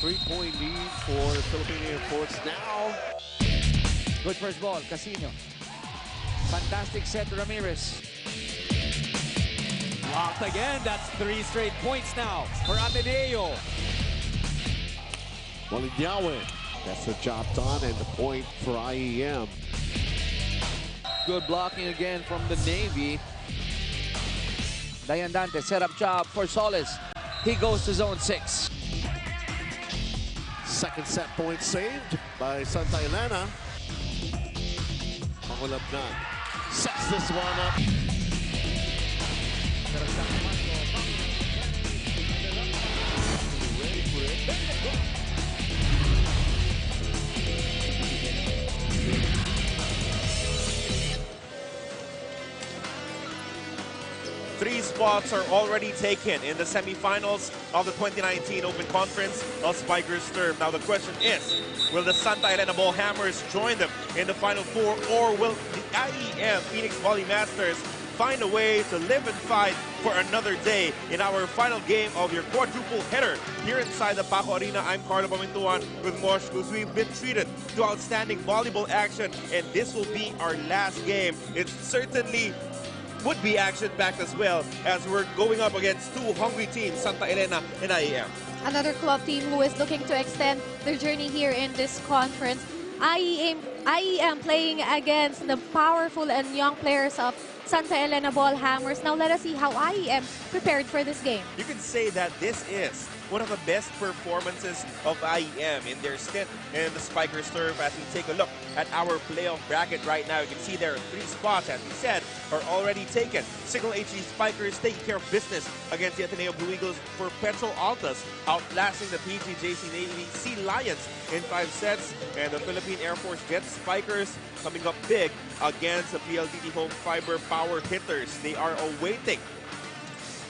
3-point lead for Philippine Airports now. Good first ball, Casino. Fantastic set to Ramirez. Blocked again. That's 3 straight points now for Ateneo. Waligyawe gets the job done, and the point for IEM. Good blocking again from the Navy. Dayan Dante, setup job for Solis. He goes to zone 6. Second set point saved by Santa Elena. Pangulabnan sets this one up. Three spots are already taken in the semifinals of the 2019 Open Conference of Spikers Turf. Now the question is, will the Santa Elena Ball Hammers join them in the Final Four, or will the IEM Phoenix Volley Masters find a way to live and fight for another day in our final game of your quadruple header here inside the Paco Arena? I'm Carlo Pamintuan with Mosh Cruz. We've been treated to outstanding volleyball action, and this will be our last game. It's certainly would be action-packed as well, as we're going up against two hungry teams, Santa Elena and IEM. Another club team who is looking to extend their journey here in this conference. IEM playing against the powerful and young players of Santa Elena Ball Hammers. Now let us see how IEM prepared for this game. You can say that this is one of the best performances of IEM in their stint in the Spikers Turf. As we take a look at our playoff bracket right now, you can see there are 3 spots, as we said, are already taken. Signal HG Spikers taking care of business against the Ateneo Blue Eagles. For Petro Altas outlasting the PGJC Navy Sea Lions in 5 sets. And the Philippine Air Force Jet Spikers coming up big against the PLDT Home Fiber Power Hitters. They are awaiting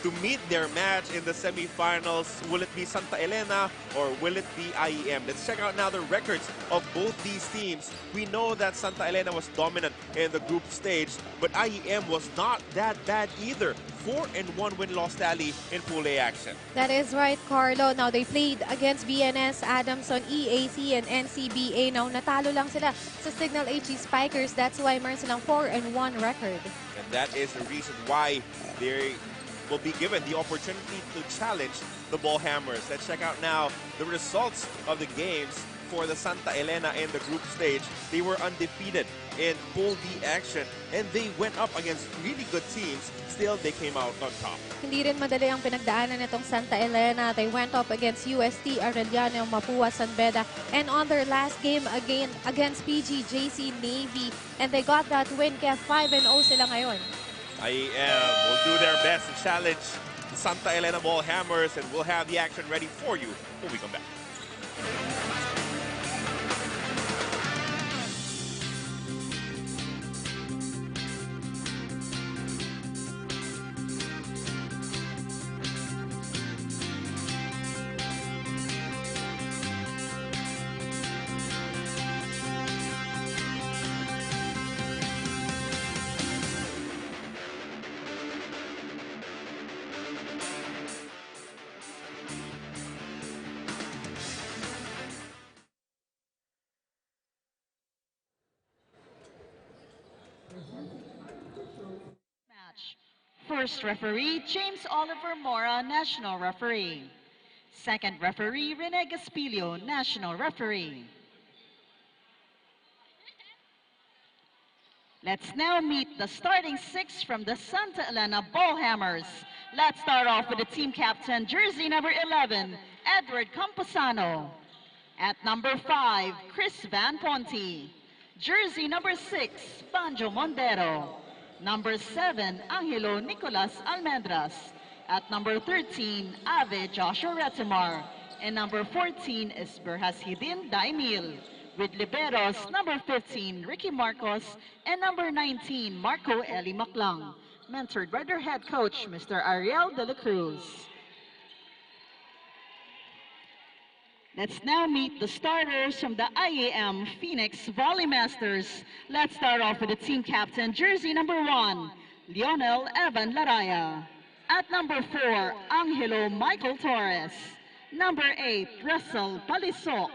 to meet their match in the semifinals. Will it be Santa Elena or will it be IEM? Let's check out now the records of both these teams. We know that Santa Elena was dominant in the group stage, but IEM was not that bad either. 4-1 win-loss tally in Pool A action. That is right, Carlo. Now they played against BNS, Adamson, EAC, and NCBA. Now natalo lang sila sa Signal HG Spikers. That's why meron silang 4-1 record. And that is the reason why they will be given the opportunity to challenge the Ball Hammers. Let's check out now the results of the games for the Santa Elena in the group stage. They were undefeated in Pool D action, and they went up against really good teams. Still, they came out on top. Hindi rin madali ang pinagdaanan nitong Santa Elena. They went up against UST, Arellano, Mapua, San Beda, and on their last game again against PGJC Navy. And they got that win, kaya 5-0 sila ngayon. IEM will do their best to challenge the Santa Elena Ball Hammers, and we'll have the action ready for you when we come back. First referee, James Oliver Mora, National Referee. Second referee, Rene Gaspilio, National Referee. Let's now meet the starting 6 from the Santa Elena Ball Hammers. Let's start off with the team captain, jersey number 11, Edward Camposano. At number 5, Chris Van Ponte. Jersey number 6, Banjo Mondero. Number 7, Angelo Nicolas Almendras. At number 13, Ave Joshua Retimar. And number 14 is Berhashidin Daimil. With liberos, number 15, Ricky Marcos. And number 19, Marco Eli Maclang. Mentored by their head coach, Mr. Ariel De La Cruz. Let's now meet the starters from the IEM Phoenix Volley Masters. Let's start off with the team captain, jersey number 1, Lionel Evan Laraya. At number 4, Angelo Michael Torres. Number 8, Russell Palisok.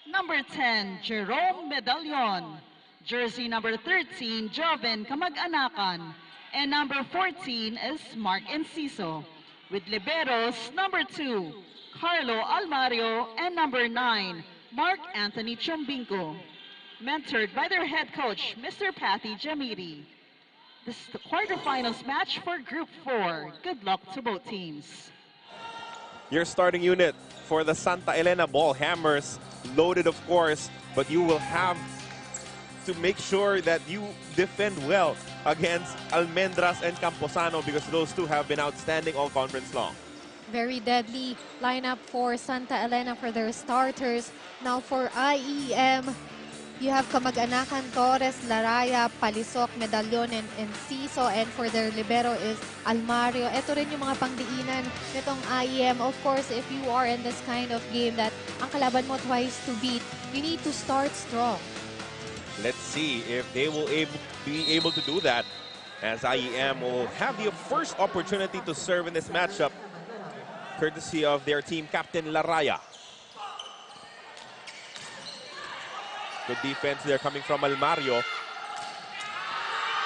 Number 10, Jerome Medallon. Jersey number 13, Joven Kamag-anakan. And number 14 is Mark Enciso. With liberos, number 2, Carlo Almario, and number 9, Mark Anthony Chumbinco. Mentored by their head coach, Mr. Patty Jamiri. This is the quarterfinals match for Group 4. Good luck to both teams. Your starting unit for the Santa Elena Ball Hammers, loaded of course, but you will have to make sure that you defend well against Almendras and Camposano because those two have been outstanding all conference long. Very deadly lineup for Santa Elena for their starters. Now for IEM, you have Kamag-anakan, Torres, Laraya, Palisok, Medallon, and Enciso. And for their libero is Almario. Ito rin yung mga pangdiinan nitong IEM. Of course, if you are in this kind of game that ang kalaban mo twice to beat, you need to start strong. Let's see if they will be able to do that, as IEM will have the first opportunity to serve in this matchup, courtesy of their team captain Laraya. Good defense there coming from Almario.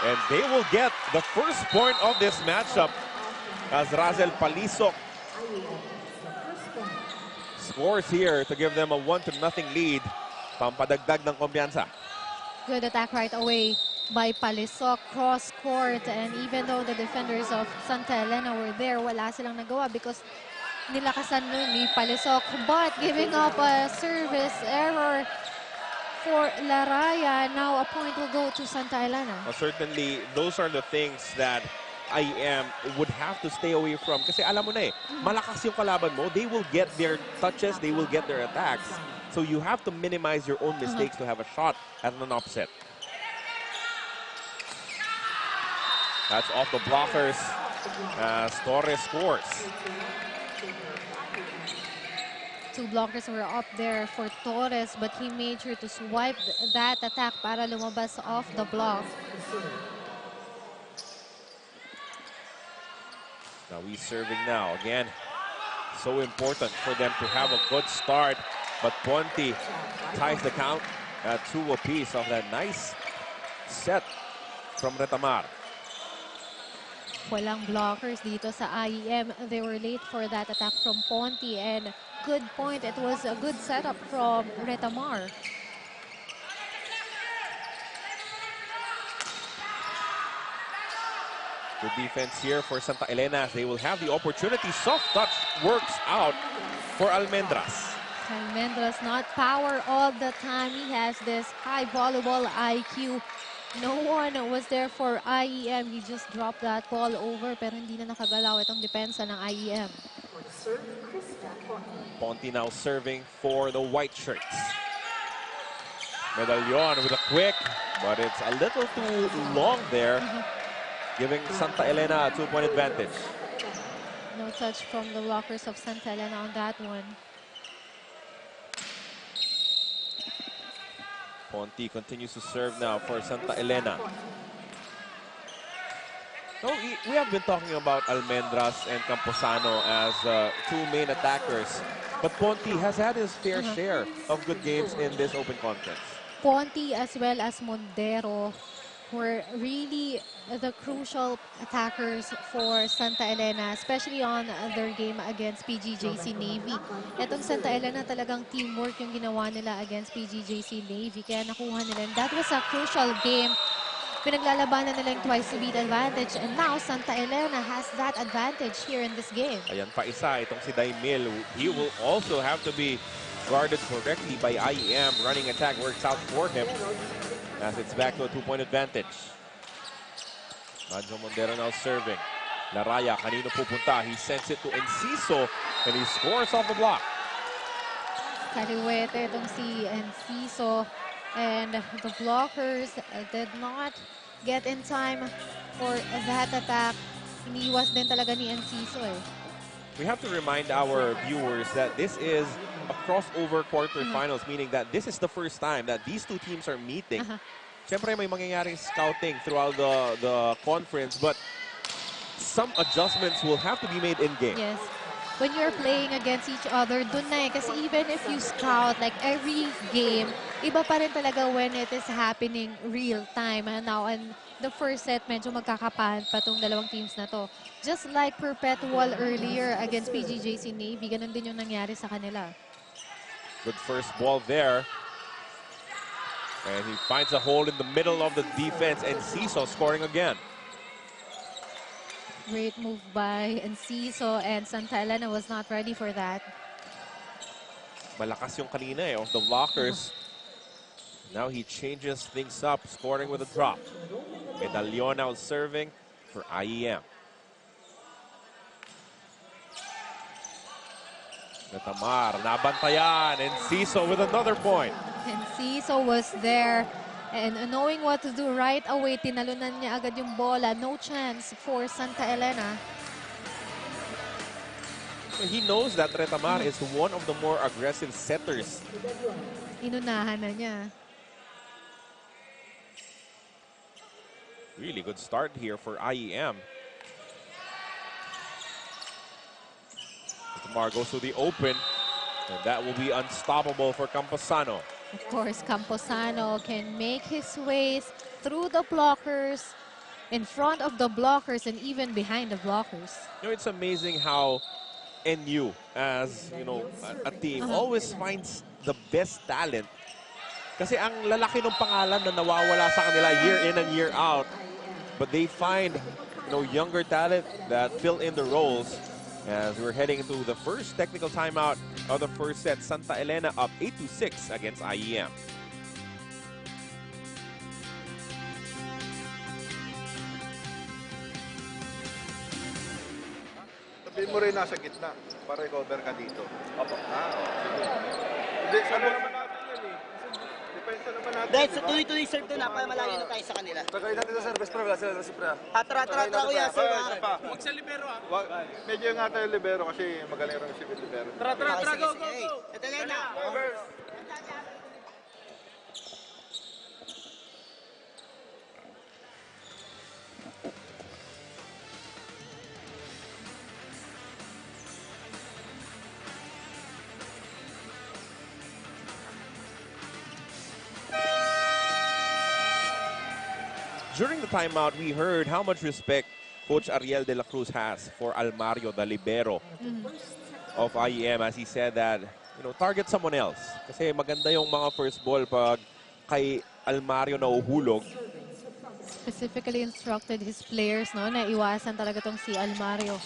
And they will get the first point of this matchup as Razel Palisok scores here to give them a 1-0 lead. Pampadagdag ng kumpiyansa. Good attack right away by Palisok, cross court, and even though the defenders of Santa Elena were there, wala silang nagawa because nilakasan nun ni Palisok. But giving up a service error for Laraya. Now a point will go to Santa Elena. Well, certainly, those are the things that IEM would have to stay away from. Kasi alam mo na malakas yung kalaban mo. They will get their touches, they will get their attacks. So you have to minimize your own mistakes to have a shot at an upset. That's off the blockers as Torres scores. Two blockers were up there for Torres, but he made sure to swipe that attack para lumabas off the block. Now he's serving now. Again, so important for them to have a good start. But Ponti ties the count at 2 apiece of that nice set from Retamar. Walang blockers dito sa IEM. They were late for that attack from Ponti, and good point. It was a good setup from Retamar. Good defense here for Santa Elena. They will have the opportunity. Soft touch works out for Almendras. Almendras not power all the time. He has this high volleyball IQ. No one was there for IEM. He just dropped that ball over, pero hindi na nakagalaw itong depensa ng IEM. Ponti now serving for the white shirts. Medallon with a quick, but it's a little too long there, giving Santa Elena a 2-point advantage. No touch from the blockers of Santa Elena on that one. Ponti continues to serve now for Santa Elena. No, we have been talking about Almendras and Camposano as two main attackers, but Ponti has had his fair share of good games in this open conference. Ponti as well as Mondero were really the crucial attackers for Santa Elena, especially on their game against PGJC Navy. Etong Santa Elena talagang teamwork yung ginawa nila against PGJC Navy, kaya nakuha nila. And that was a crucial game. Pinaglalabanan nila yung twice to beat advantage, and now Santa Elena has that advantage here in this game. Ayan pa isa, itong si Daimil. He will also have to be guarded correctly by IEM. Running attack works out for him as it's back to a 2-point advantage. Manjo Mondero now serving. Laraya, kanino pupunta? He sends it to Enciso, and he scores off the block. Kaliwete itong si Enciso, and the blockers did not get in time for that attack. Iniwas din talaga ni Enciso eh. We have to remind our viewers that this is a crossover quarterfinals, meaning that this is the first time that these two teams are meeting. Siyempre, may mangyayaring scouting throughout the conference, but some adjustments will have to be made in-game. Yes. when you're playing against each other, dun na eh. Kasi even if you scout, like every game, iba pa rin talaga when it is happening real time. And now, in the first set, medyo magkakapahan pa tong dalawang teams na to. Just like Perpetual earlier against PGJC Navy, ganun din yung nangyari sa kanila. Good first ball there. And he finds a hole in the middle of the defense, and Ciso scoring again. Great move by Enciso, and Santa Elena was not ready for that. Malakas yung kanina eh, of the blockers. Now he changes things up, scoring with a drop. Medallon now serving for IEM. Natamar, nabantayan, and Ciso with another point. Enciso was there. And knowing what to do right away, tinalunan niya agad yung bola. No chance for Santa Elena. He knows that Retamar is one of the more aggressive setters. Inunahan na niya. Really good start here for IEM. Retamar goes to the open, and that will be unstoppable for Camposano. Of course, Camposano can make his ways through the blockers, in front of the blockers, and even behind the blockers. You know, it's amazing how NU, as you know, a team, always finds the best talent. Kasi ang lalaki ng pangalan na nawawala sa kanila year in and year out. But they find, you know, younger talent that fill in the roles. As we're heading into the first technical timeout of the first set, Santa Elena up 8-6 against IEM. Sabihin mo rin nasa gitna para i-cover ka dito. Opo. Hindi, ano naman natin yan eh. Depensa naman natin. Dahil sa tuloy-tuloy serve doon na, para malayo na tayo sa kanila. Tagay natin sa service pro, wala sila si Pra. Tara, kuya, sir. Huwag sa libero ah. Medyo nga tayo libero kasi magaling rin si libero. Tara, go. Ito na. During the timeout, we heard how much respect Coach Ariel de la Cruz has for Almario, the libero of IEM, as he said that, you know, target someone else. Kasi maganda yung mga first ball pag kay Almario na uhulog. Specifically instructed his players, no, na iwasan talaga tong si Almario.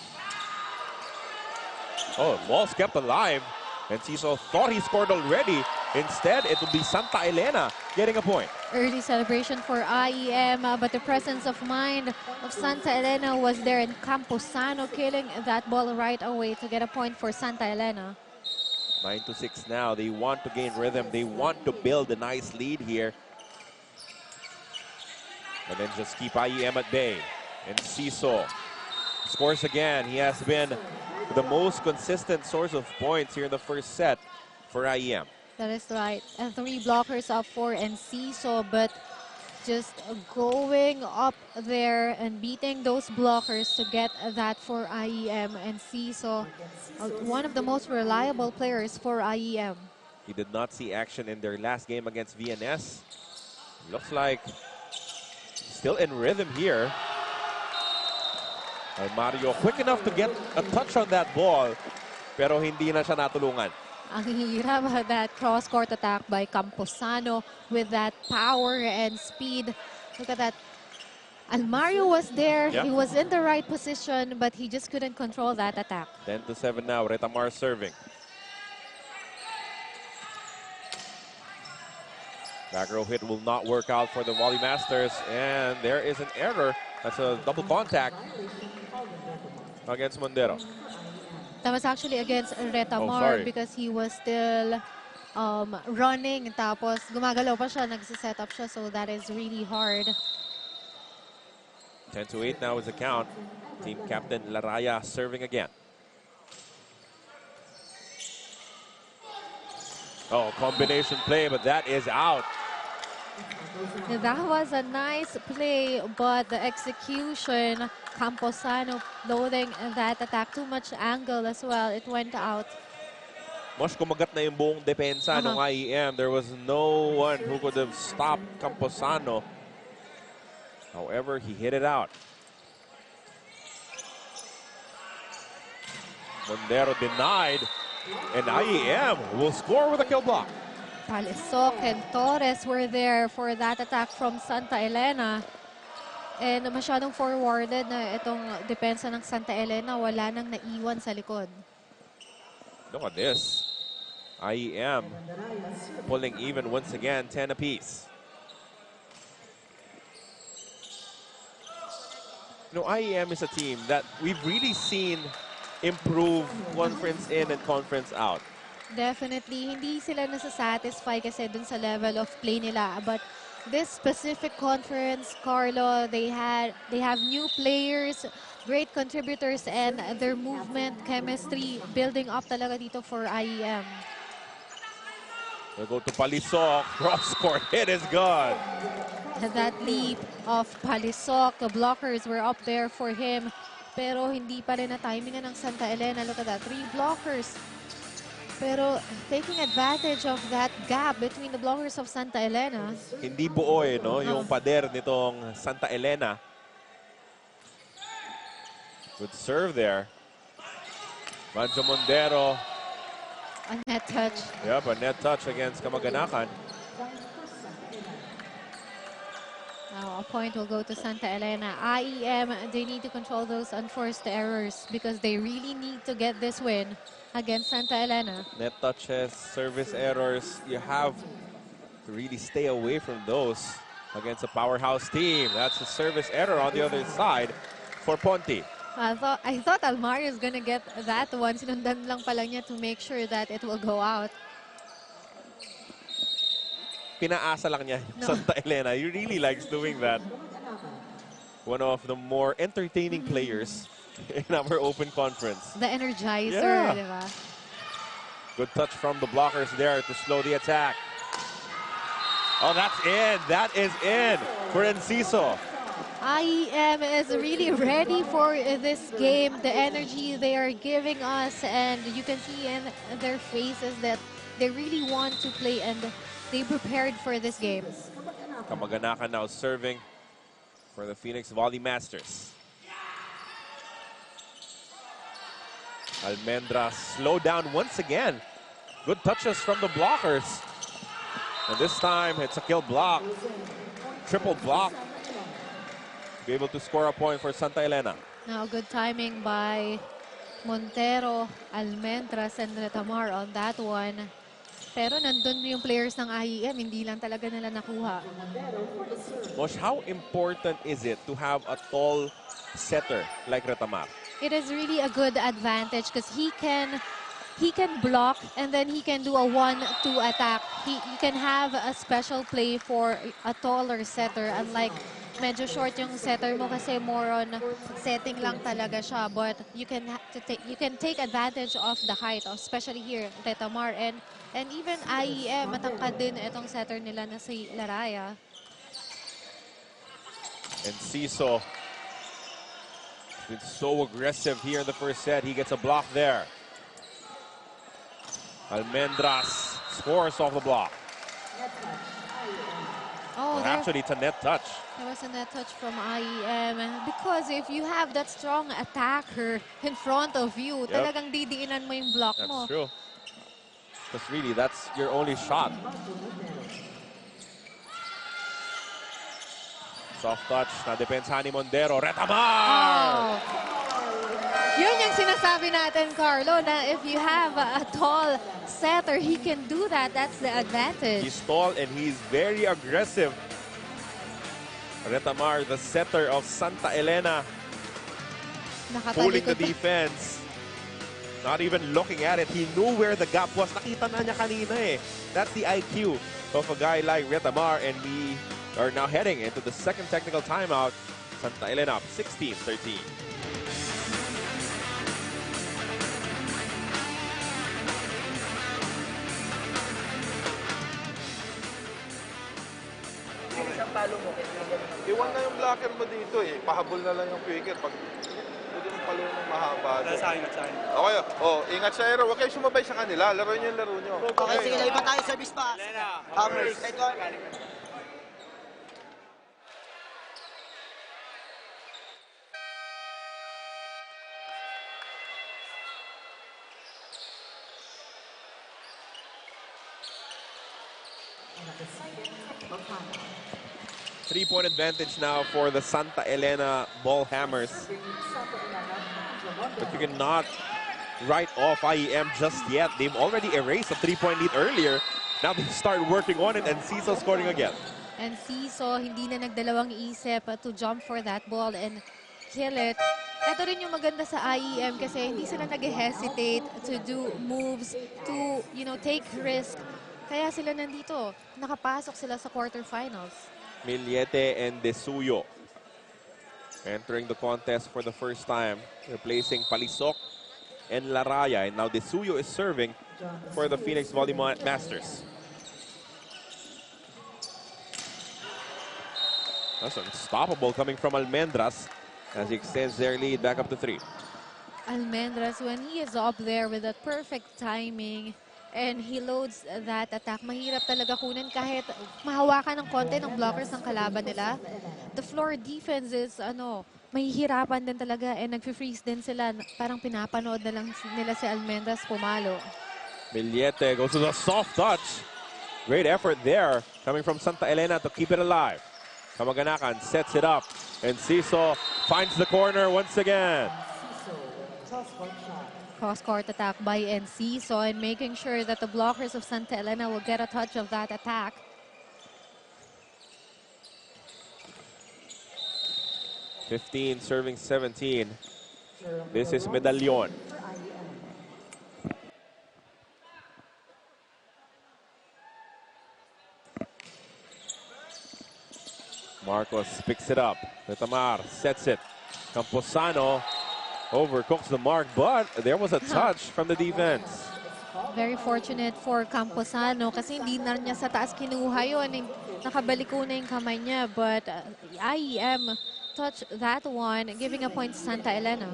Oh, ball's kept alive. And Ciso thought he scored already. Instead, it will be Santa Elena getting a point. Early celebration for IEM, but the presence of mind of Santa Elena was there, in Camposano killing that ball right away to get a point for Santa Elena. 9-6 now. They want to gain rhythm. They want to build a nice lead here. And then just keep IEM at bay. And Ciso scores again. He has been the most consistent source of points here in the first set for IEM. That is right. And 3 blockers up for Enciso, but just going up there and beating those blockers to get that for IEM. Enciso, one of the most reliable players for IEM. He did not see action in their last game against VNS. Looks like still in rhythm here. And Mario quick enough to get a touch on that ball, pero hindi na siya natulungan. Ang hirap, that cross-court attack by Camposano with that power and speed. Look at that. Almario was there. Yep. He was in the right position, but he just couldn't control that attack. 10-7 now. Retamar serving. Back row hit will not work out for the Volley Masters. And there is an error. That's a double contact against Mondero. That was actually against Retamar because he was still running. Tapos gumagalaw pa siya, nagsiset up siya. So that is really hard. 10-8 now is the count. Team captain Laraya serving again. Oh, combination play, but that is out. That was a nice play, but the execution, Camposano loading that attack, too much angle as well. It went out. Mosh, kumagat na yung buong depensa ng IEM. There was no one who could have stopped Camposano. However, he hit it out. Mondero denied, and IEM will score with a kill block. Palisok and Torres were there for that attack from Santa Elena. And masyadong forwarded na itong depensa ng Santa Elena. Wala nang naiwan sa likod. Look at this. IEM pulling even once again, 10 apiece. You know, IEM is a team that we've really seen improve conference in and conference out. Definitely, hindi sila nasa-satisfy kasi dun sa level of play nila. But this specific conference, Carlo, they have new players, great contributors, and their movement, chemistry, building up talaga dito for IEM. We'll go to Palisok. Cross-court hit is good. That leap of Palisok, the blockers were up there for him. Pero hindi pa rin na-timingan ng Santa Elena. Look at that, 3 blockers. Pero taking advantage of that gap between the blockers of Santa Elena. Hindi buo no? Yung pader nitong Santa Elena. Good serve there. Manjo Mondero. A net touch. Yep, a net touch against Kamag-Anakan. Now a point will go to Santa Elena. IEM, they need to control those unforced errors because they really need to get this win against Santa Elena. Net touches, service errors, you have to really stay away from those against a powerhouse team. That's a service error on the other side for Ponti. I thought Almario is gonna get that one. Sinundan lang pala niya to make sure that it will go out. Pinaasa lang niya Santa Elena. He really likes doing that. One of the more entertaining players in our open conference. The energizer, Yeah. diba? Good touch from the blockers there to slow the attack. Oh, that's in. That is in for Enciso. IEM is really ready for this game. The energy they are giving us, and you can see in their faces that they really want to play and they prepared for this game. Kamag-Anakan now serving for the Phoenix Volley Masters. Almendra slowed down once again. Good touches from the blockers. And this time it's a kill block. Triple block. Be able to score a point for Santa Elena. Now good timing by Montero, Almendras, and Retamar on that one. Pero nandun yung players ng IEM, hindi lang talaga nila nakuha. Mosh, how important is it to have a tall setter like Retamar? It is really a good advantage because he can block and then he can do a 1-2 attack. You can have a special play for a taller setter, unlike medyo short yung setter mo kasi more on setting lang talaga siya, but you can take advantage of the height, especially here Retamar and even IEM, matangkad din itong setter nila na si Laraya. And Ciso been so aggressive here in the first set. He gets a block there. Almendras scores off the block. Oh, Well, actually, it's a net touch. There was a net touch from IEM. Because if you have that strong attacker in front of you, talagang didiinan mo yung block mo. That's true. Because really, that's your only shot. Soft touch na depensa ni Mondero. Retamar! Oh. Yun yung sinasabi natin, Carlo, na if you have a tall setter, he can do that. That's the advantage. He's tall and he's very aggressive. Retamar, the setter of Santa Elena, pulling the defense. Not even looking at it. He knew where the gap was. Nakita na niya kanina eh. That's the IQ of a guy like Retamar, and we are now heading into the second technical timeout. Santa Elena up 16-13. One na yung blocker mo dito eh. Pahabol na lang yung quicker. Pag pwede mong palo ng mahaba. Sa akin. Okay, ingat sa aero. Huwag kayo sumabay sa kanila. Laro nyo yung laro nyo. Okay, sige, lalipat tayo. Service pa. Hammers. Right on. Three-point advantage now for the Santa Elena Ball Hammers. But you cannot write off IEM just yet. They've already erased a three-point lead earlier. Now they start working on it and Ciso scoring again. And Ciso, hindi na nagdalawang isip to jump for that ball and kill it. Ito rin yung maganda sa IEM kasi hindi sila nag-hesitate to do moves, to, take risk. Kaya sila nandito. Nakapasok sila sa quarterfinals. Miliete and Desuyo entering the contest for the first time, replacing Palisok and Laraya. And now Desuyo is serving for the Phoenix Volley Masters. That's unstoppable coming from Almendras as he extends their lead back up to 3. Almendras, when he is up there with that perfect timing, and he loads that attack, mahirap talaga kunin kahit mahawakan ng konti ng blockers ng kalaban nila. The floor defense is, mahihirapan din talaga and nag-freeze din sila. Parang pinapanood na lang nila si Almendras pumalo. Miliete goes to the soft touch. Great effort there coming from Santa Elena to keep it alive. Kamag-anakan sets it up and Ciso finds the corner once again. Cross-court attack by Ciso and making sure that the blockers of Santa Elena will get a touch of that attack. (15 serving 17). This is Medallon. Marcos picks it up. Retamar sets it. Camposano overcooks the mark, but there was a touch from the defense. Very fortunate for Camposano kasi hindi na niya sa taas kinuha yun. Nakabaliko na yung kamay niya, but IEM touched that one, giving a point to Santa Elena.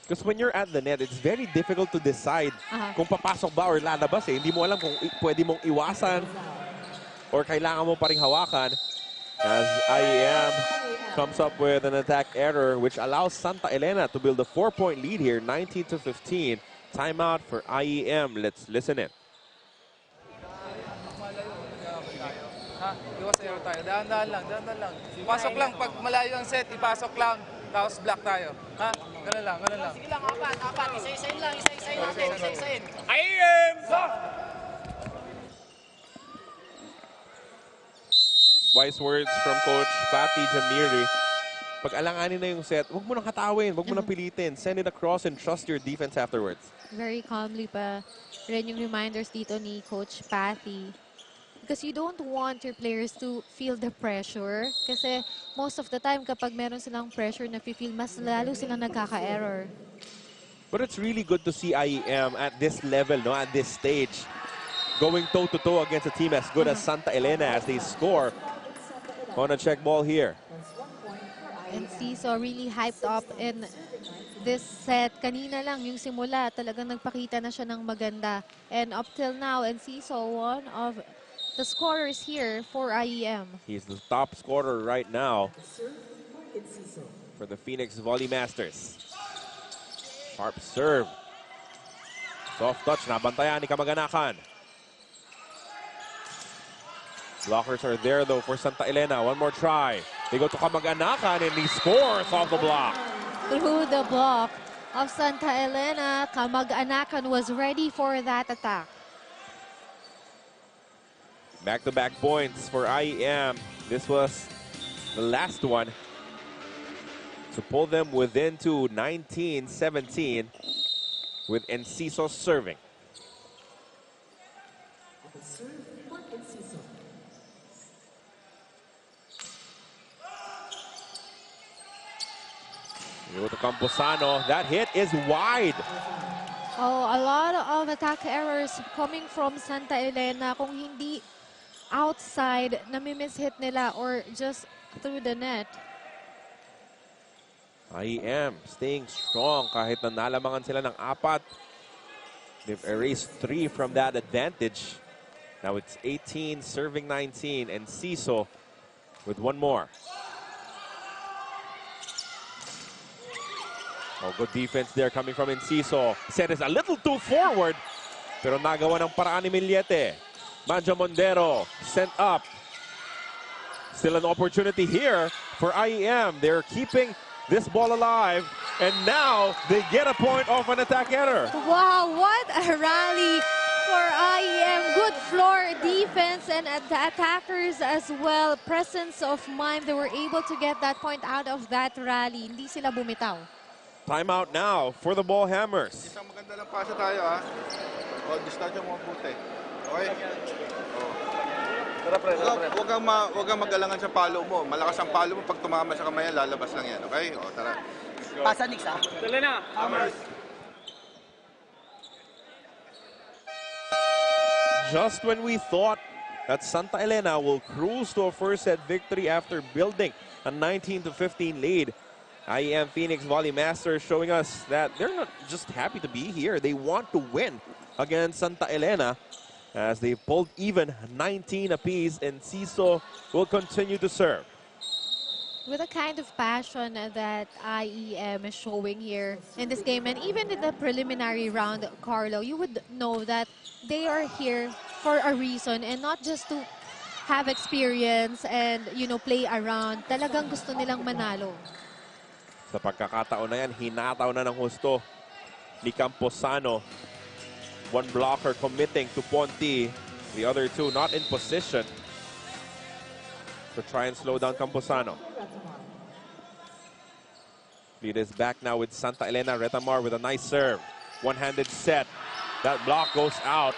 Because when you're at the net, it's very difficult to decide kung papasok ba or lalabas eh. Hindi mo alam kung pwede mong iwasan or kailangan mo pa ring hawakan as IEM comes up with an attack error which allows Santa Elena to build a 4-point lead here, 19-15. Timeout for IEM. Let's listen in. Iwas error tayo. Dahan-dahan lang. Pasok lang. Pag malayo ang set, ipasok lang. Tapos block tayo. Ha? Ganun lang. Sige lang, apat. Isa-isain lang. Isa-isain. IEM! Wise words from Coach Fatty Jamiri. Pag alanganin na yung set, huwag mo nang hatawin, huwag mo nang pilitin. Send it across and trust your defense afterwards. Very calmly pa rin yung reminders dito ni Coach Patty. Because you don't want your players to feel the pressure. Kasi most of the time kapag meron silang pressure na feel, mas lalo silang nagkaka-error. But it's really good to see IEM at this level, at this stage, going toe-to-toe against a team as good as Santa Elena as they score on a check ball here. And Ciso really hyped up in this set. Kanina lang yung simula, talagang nagpakita na siya ng maganda. And up till now, and Ciso, one of the scorers here for IEM. He's the top scorer right now for the Phoenix Volley Masters. Sharp serve. Soft touch, nabantayan ni Kamag-anakan. Blockers are there though for Santa Elena. One more try. They go to Kamag-anakan and he scores off the block. Through the block of Santa Elena, Kamag-anakan was ready for that attack. Back-to-back points for IEM. This was the last one to pull them within to 19-17 with Enciso serving. Go to Camposano. That hit is wide. Oh, a lot of attack errors coming from Santa Elena. Kung hindi outside, nami-miss hit nila or just through the net. IEM staying strong kahit na nalamangan sila ng 4. They've erased 3 from that advantage. Now it's 18 serving 19 and Ciso with 1 more. Oh, good defense there coming from Enciso. Set is a little too forward, pero nagawa ng paraan ni Millete. Manja Mondero sent up. Still an opportunity here for IEM. They're keeping this ball alive, and now they get a point off an attack error. Wow, what a rally for IEM. Good floor defense and the attackers as well. Presence of mind. They were able to get that point out of that rally. Hindi sila bumitaw. Timeout now for the ball hammers. Isang maganda lang pasa tayo, ha? O, distansya mo mabuti. Okay? Huwag kang magalangan sa palo mo. Malakas ang palo mo. Pag tumama sa kamay, lalabas lang yan. Okay? O, tara. Pasa Nix, ha? Elena. Hammers. Just when we thought that Santa Elena will cruise to a first set victory after building a 19-15 lead, IEM Phoenix Volley Masters showing us that they're not just happy to be here. They want to win against Santa Elena as they pulled even 19 apiece, and Ciso will continue to serve. With the kind of passion that IEM is showing here in this game, and even in the preliminary round, Carlo, you would know that they are here for a reason and not just to have experience and, you know, play around. Talagang gusto nilang manalo. Sa pagkakataon na yan, hinataw na ng husto ni Camposano. 1 blocker committing to Ponti. The other 2 not in position to try and slow down Camposano. Lead is back now with Santa Elena. Retamar with a nice serve. One-handed set. That block goes out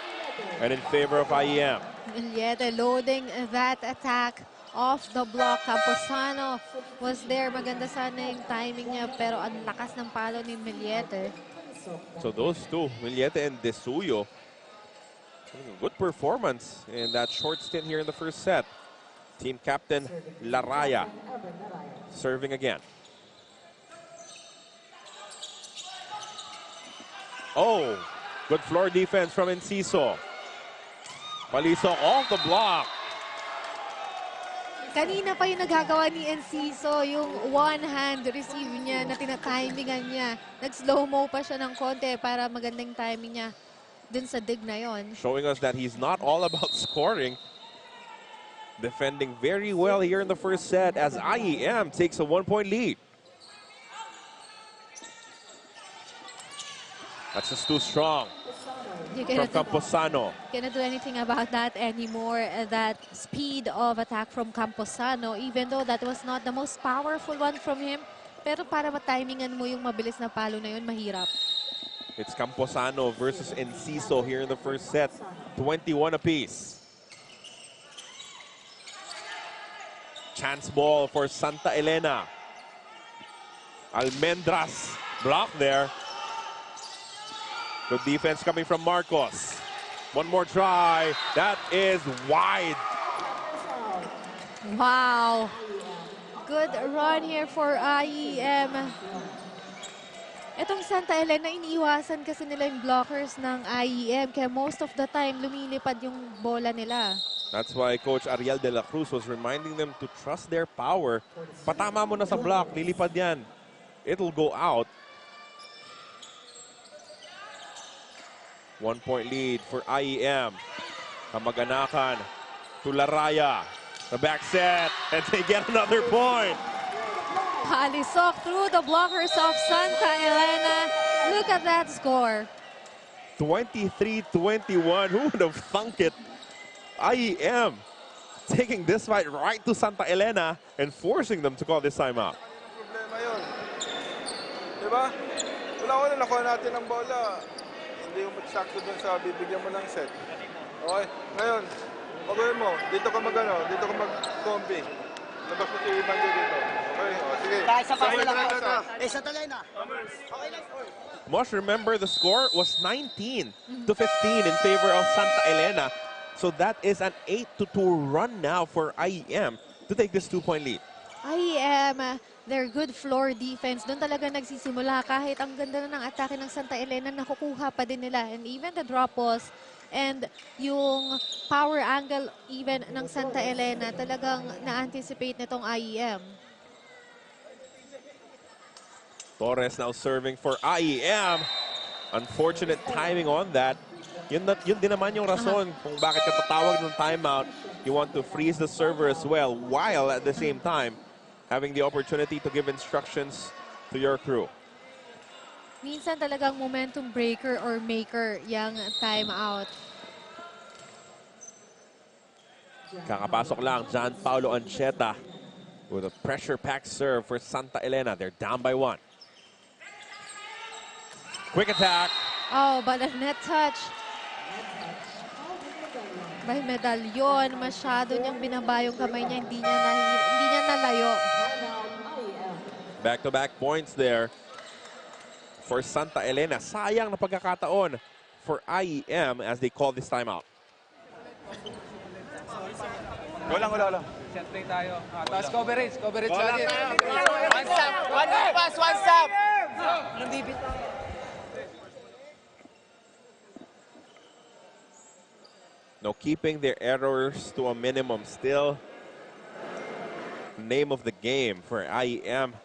and in favor of IEM. Millete loading that attack off the block. Camposano was there. Maganda sana yung timing niya, pero ang lakas ng palo ni Millete. So those 2, Millete and Desuyo, good performance in that short stint here in the first set. Team captain Laraya serving again. Oh, good floor defense from Enciso. Palisok off the block. Kanina pa yung nagagawa ni Enciso, yung one-hand receive niya na tinatimingan niya. Nag-slow-mo pa siya ng konti para magandang timing niya dun sa dig na yon. Showing us that he's not all about scoring. Defending very well here in the first set as IEM takes a 1-point lead. That's just too strong from Camposano. Cannot do anything about that anymore. That speed of attack from Camposano, even though that was not the most powerful one from him, pero para matimingan mo yung mabilis na palo na yun, mahirap. It's Camposano versus Enciso here in the first set. 21 apiece. Chance ball for Santa Elena. Almendras blocked there. Good defense coming from Marcos. 1 more try. That is wide. Wow. Good run here for IEM. Itong Santa Elena, iniiwasan kasi nila yung blockers ng IEM. Kaya most of the time, lumilipad yung bola nila. That's why Coach Ariel de la Cruz was reminding them to trust their power. Patama mo na sa block, lilipad yan. It'll go out. 1-point lead for IEM. Kamag-anakan to Laraya. The back set, and they get another point. Palisok through the blockers of Santa Elena. Look at that score. 23-21. Who would have thunk it? IEM taking this fight right to Santa Elena and forcing them to call this timeout. Problema yun. Diba? Wala nakuha natin ang bola. Hindi mo magsakto dun sa bibigyan mo ng set. Okay? Ngayon, pagawin mo, dito ka dito ka mag-combi. Labas mo si Bando dito. Okay? O, sige. Dahil sa pasa lang po. Santa Elena. Okay lang. Must remember the score was 19-15 in favor of Santa Elena. So that is an 8-2 run now for IEM to take this 2-point lead. IEM, their good floor defense, doon talaga nagsisimula. Kahit ang ganda na ng atake ng Santa Elena, nakukuha pa din nila. And even the drop balls and yung power angle even ng Santa Elena, talagang na-anticipate nitong IEM. Torres now serving for IEM. Unfortunate timing on that. Yun din naman yung rason kung bakit ka tatawag ng timeout. You want to freeze the server as well, while at the same time having the opportunity to give instructions to your crew. Minsan talagang momentum breaker or maker yung timeout. Kakapasok lang, John Paulo Ancheta with a pressure-packed serve for Santa Elena. They're down by 1. Quick attack. Oh, but a net touch by Medalyon. Masyado niyang binaba yung kamay niya. Hindi niya nalayo. Back-to-back points there for Santa Elena. Sayang na pagkakataon for IEM as they call this timeout. Wala. Set play tayo. Tapos coverage lagi. One stop. One pass. One stop. No, keeping their errors to a minimum still. Name of the game for IEM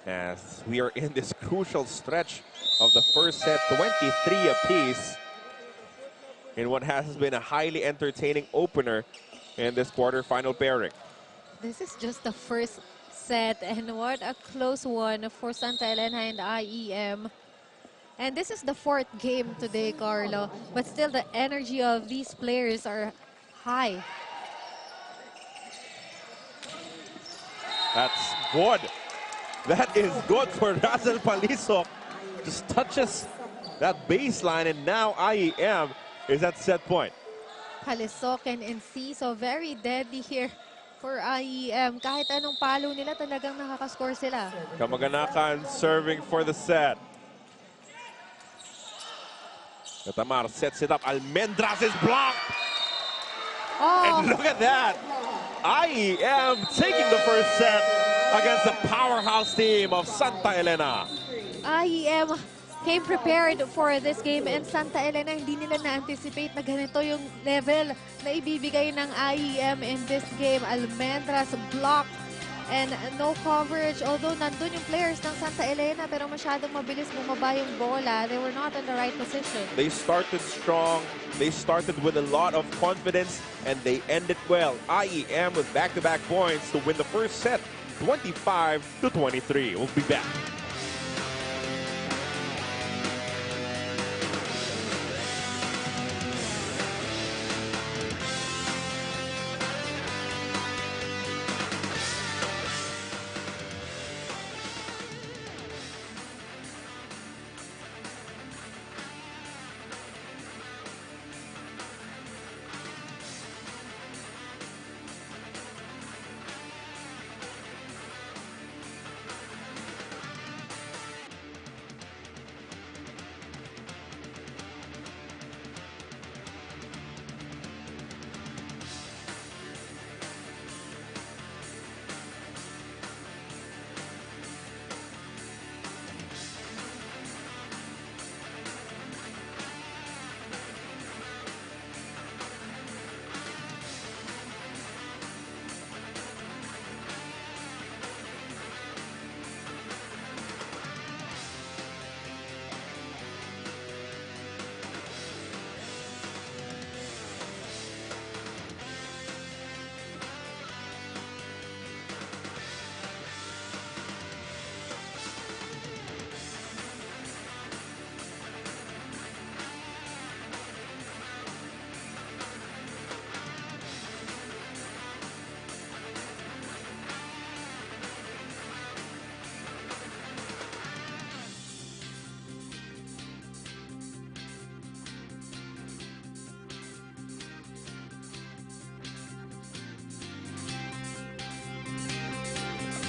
as we are in this crucial stretch of the first set, 23 apiece in what has been a highly entertaining opener in this quarterfinal pairing. This is just the first set, and what a close one for Santa Elena and IEM. And this is the 4th game today, Carlo. But still, the energy of these players are high. That's good. That is good for Russell Palisok. Just touches that baseline, and now IEM is at set point. Palisok and Enciso, very deadly here for IEM. Kahit anong palo nila, talagang nakakascore sila. Kamaganakan serving for the set. Natamar sets it up. Almendras is blocked. Oh. And look at that. IEM taking the first set against the powerhouse team of Santa Elena. IEM came prepared for this game, and Santa Elena hindi nila na-anticipate na ganito yung level na ibibigay ng IEM in this game. Almendras blocked and no coverage. Although nandun yung players ng Santa Elena, pero masyadong mabilis bumaba yung bola. They were not in the right position. They started strong. They started with a lot of confidence, and they ended well. IEM with back-to-back points to win the first set, 25-23. We'll be back.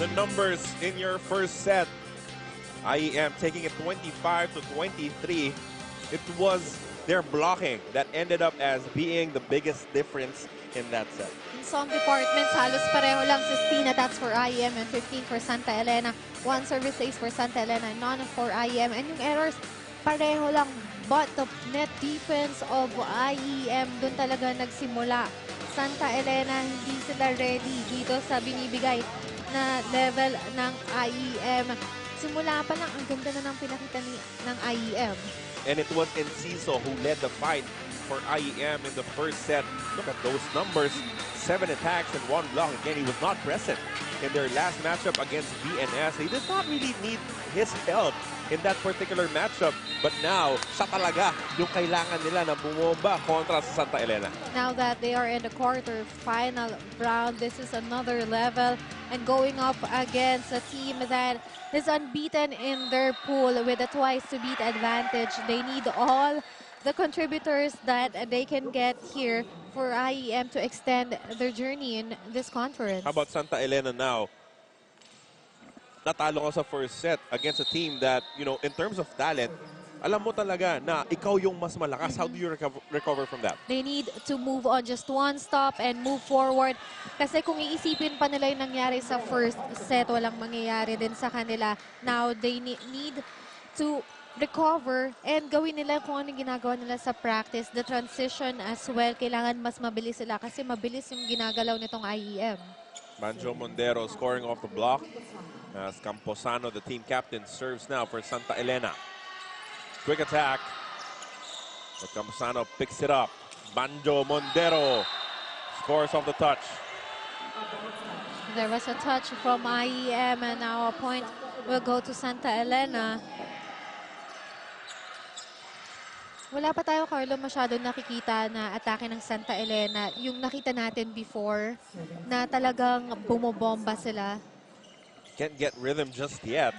The numbers in your first set. IEM taking it 25-23. it was their blocking that ended up as being the biggest difference in that set. In some departments, halos pareho lang. 16 attacks for IEM and 15 for Santa Elena. 1 service ace for Santa Elena, none for IEM. And yung errors, pareho lang. But the net defense of IEM, dun talaga nagsimula. Santa Elena, hindi sila ready dito sa binibigay na level ng IEM. Simula pa lang, ang ganda na ng pinakita ng IEM. And it was Enciso who led the fight for IEM in the first set. Look at those numbers. 7 attacks and 1 block. Again, he was not present in their last matchup against BNS. They did not really need his help in that particular matchup. But now, siya talaga yung kailangan nila na bumomba kontra sa Santa Elena. Now that they are in the quarter-final round, this is another level. And going up against a team that is unbeaten in their pool with a twice-to-beat advantage. They need all the contributors that they can get here for IEM to extend their journey in this conference. How about Santa Elena now? Natalo ka sa first set against a team that, you know, in terms of talent, alam mo talaga na ikaw yung mas malakas. How do you recover from that? They need to move on just one stop and move forward. Kasi kung iisipin pa nila yung nangyari sa first set, walang mangyayari din sa kanila. Now, they need to recover and gawin nila kung anong ginagawa nila sa practice. The transition as well, kailangan mas mabilis sila kasi mabilis yung ginagalaw nitong IEM. Banjo Mondero scoring off the block as Camposano, the team captain, serves now for Santa Elena. Quick attack, but Camposano picks it up. Banjo Mondero scores off the touch. There was a touch from IEM and now a point will go to Santa Elena. Wala pa tayo, Carlo, masyado nakikita na atake ng Santa Elena. Yung nakita natin before na talagang bumobomba sila. Can't get rhythm just yet,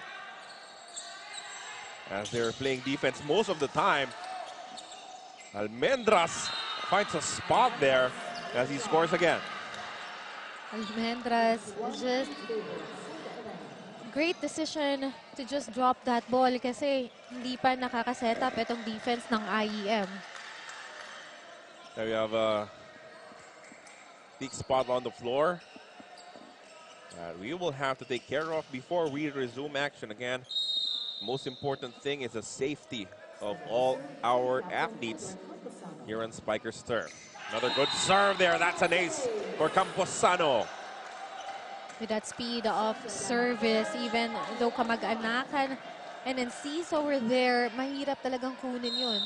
as they're playing defense most of the time. Almendras finds a spot there as he scores again. Almendras, just great decision to just drop that ball kasi hindi pa nakaka-setup itong defense ng IEM. Now we have a big spot on the floor that we will have to take care of before we resume action again. Most important thing is the safety of all our athletes here on Spiker's turf. Another good serve there. That's an ace for Camposano. With that speed of service, even though kamag-anakan and then sees over there, mahirap talagang kunin yun.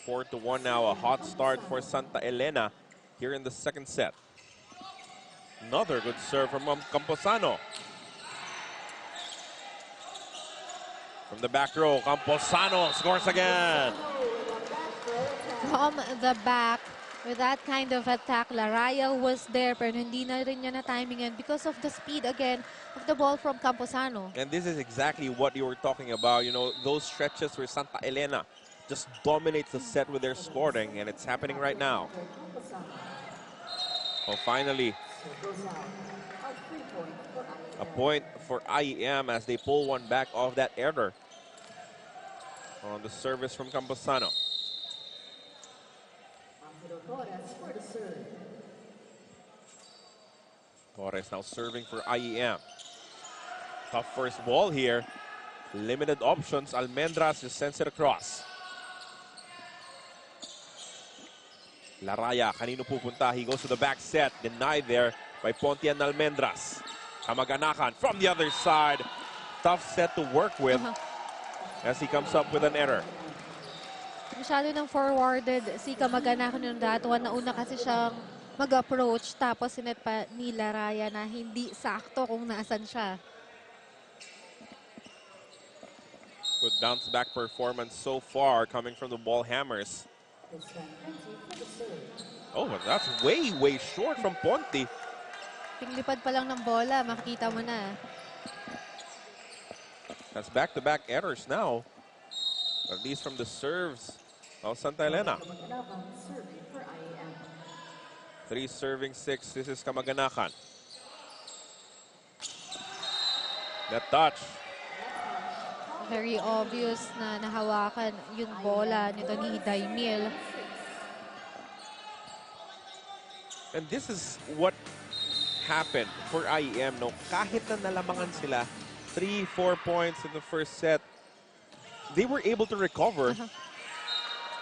4-1 now, a hot start for Santa Elena here in the second set. Another good serve from Camposano. From the back row, Camposano scores again. From the back, with that kind of attack, Laraya was there pero hindi na rin niya na-timingan because of the speed again of the ball from Camposano. And this is exactly what you were talking about. You know, those stretches where Santa Elena just dominates the set with their scoring, and it's happening right now. Well, finally, a point for IEM as they pull one back off that error on the service from Camposano. Torres now serving for IEM. Tough first ball here. Limited options. Almendras just sends it across. Laraya, kanino pupunta? He goes to the back set. Denied there by Pontian Almendras. Kamag-anakan from the other side. Tough set to work with as he comes up with an error. Masyado nang forwarded si kamag-anakan ng Datuan. Nauna kasi siyang mag-approach tapos sinet pa ni Laraya na hindi sakto kung naasan siya. Good bounce back performance so far coming from the ball hammers. Oh, but that's way, way short from Ponti. Pinglipad pa lang ng bola, makikita mo na. That's back-to-back errors now. At least from the serves of Santa Elena. 3 serving 6. This is Kamag-anakan. That touch. Very obvious na nahawakan yung bola nito ni Daimil. And this is what happened for IEM, no? Kahit na nalamangan sila 3-4 points in the first set, they were able to recover.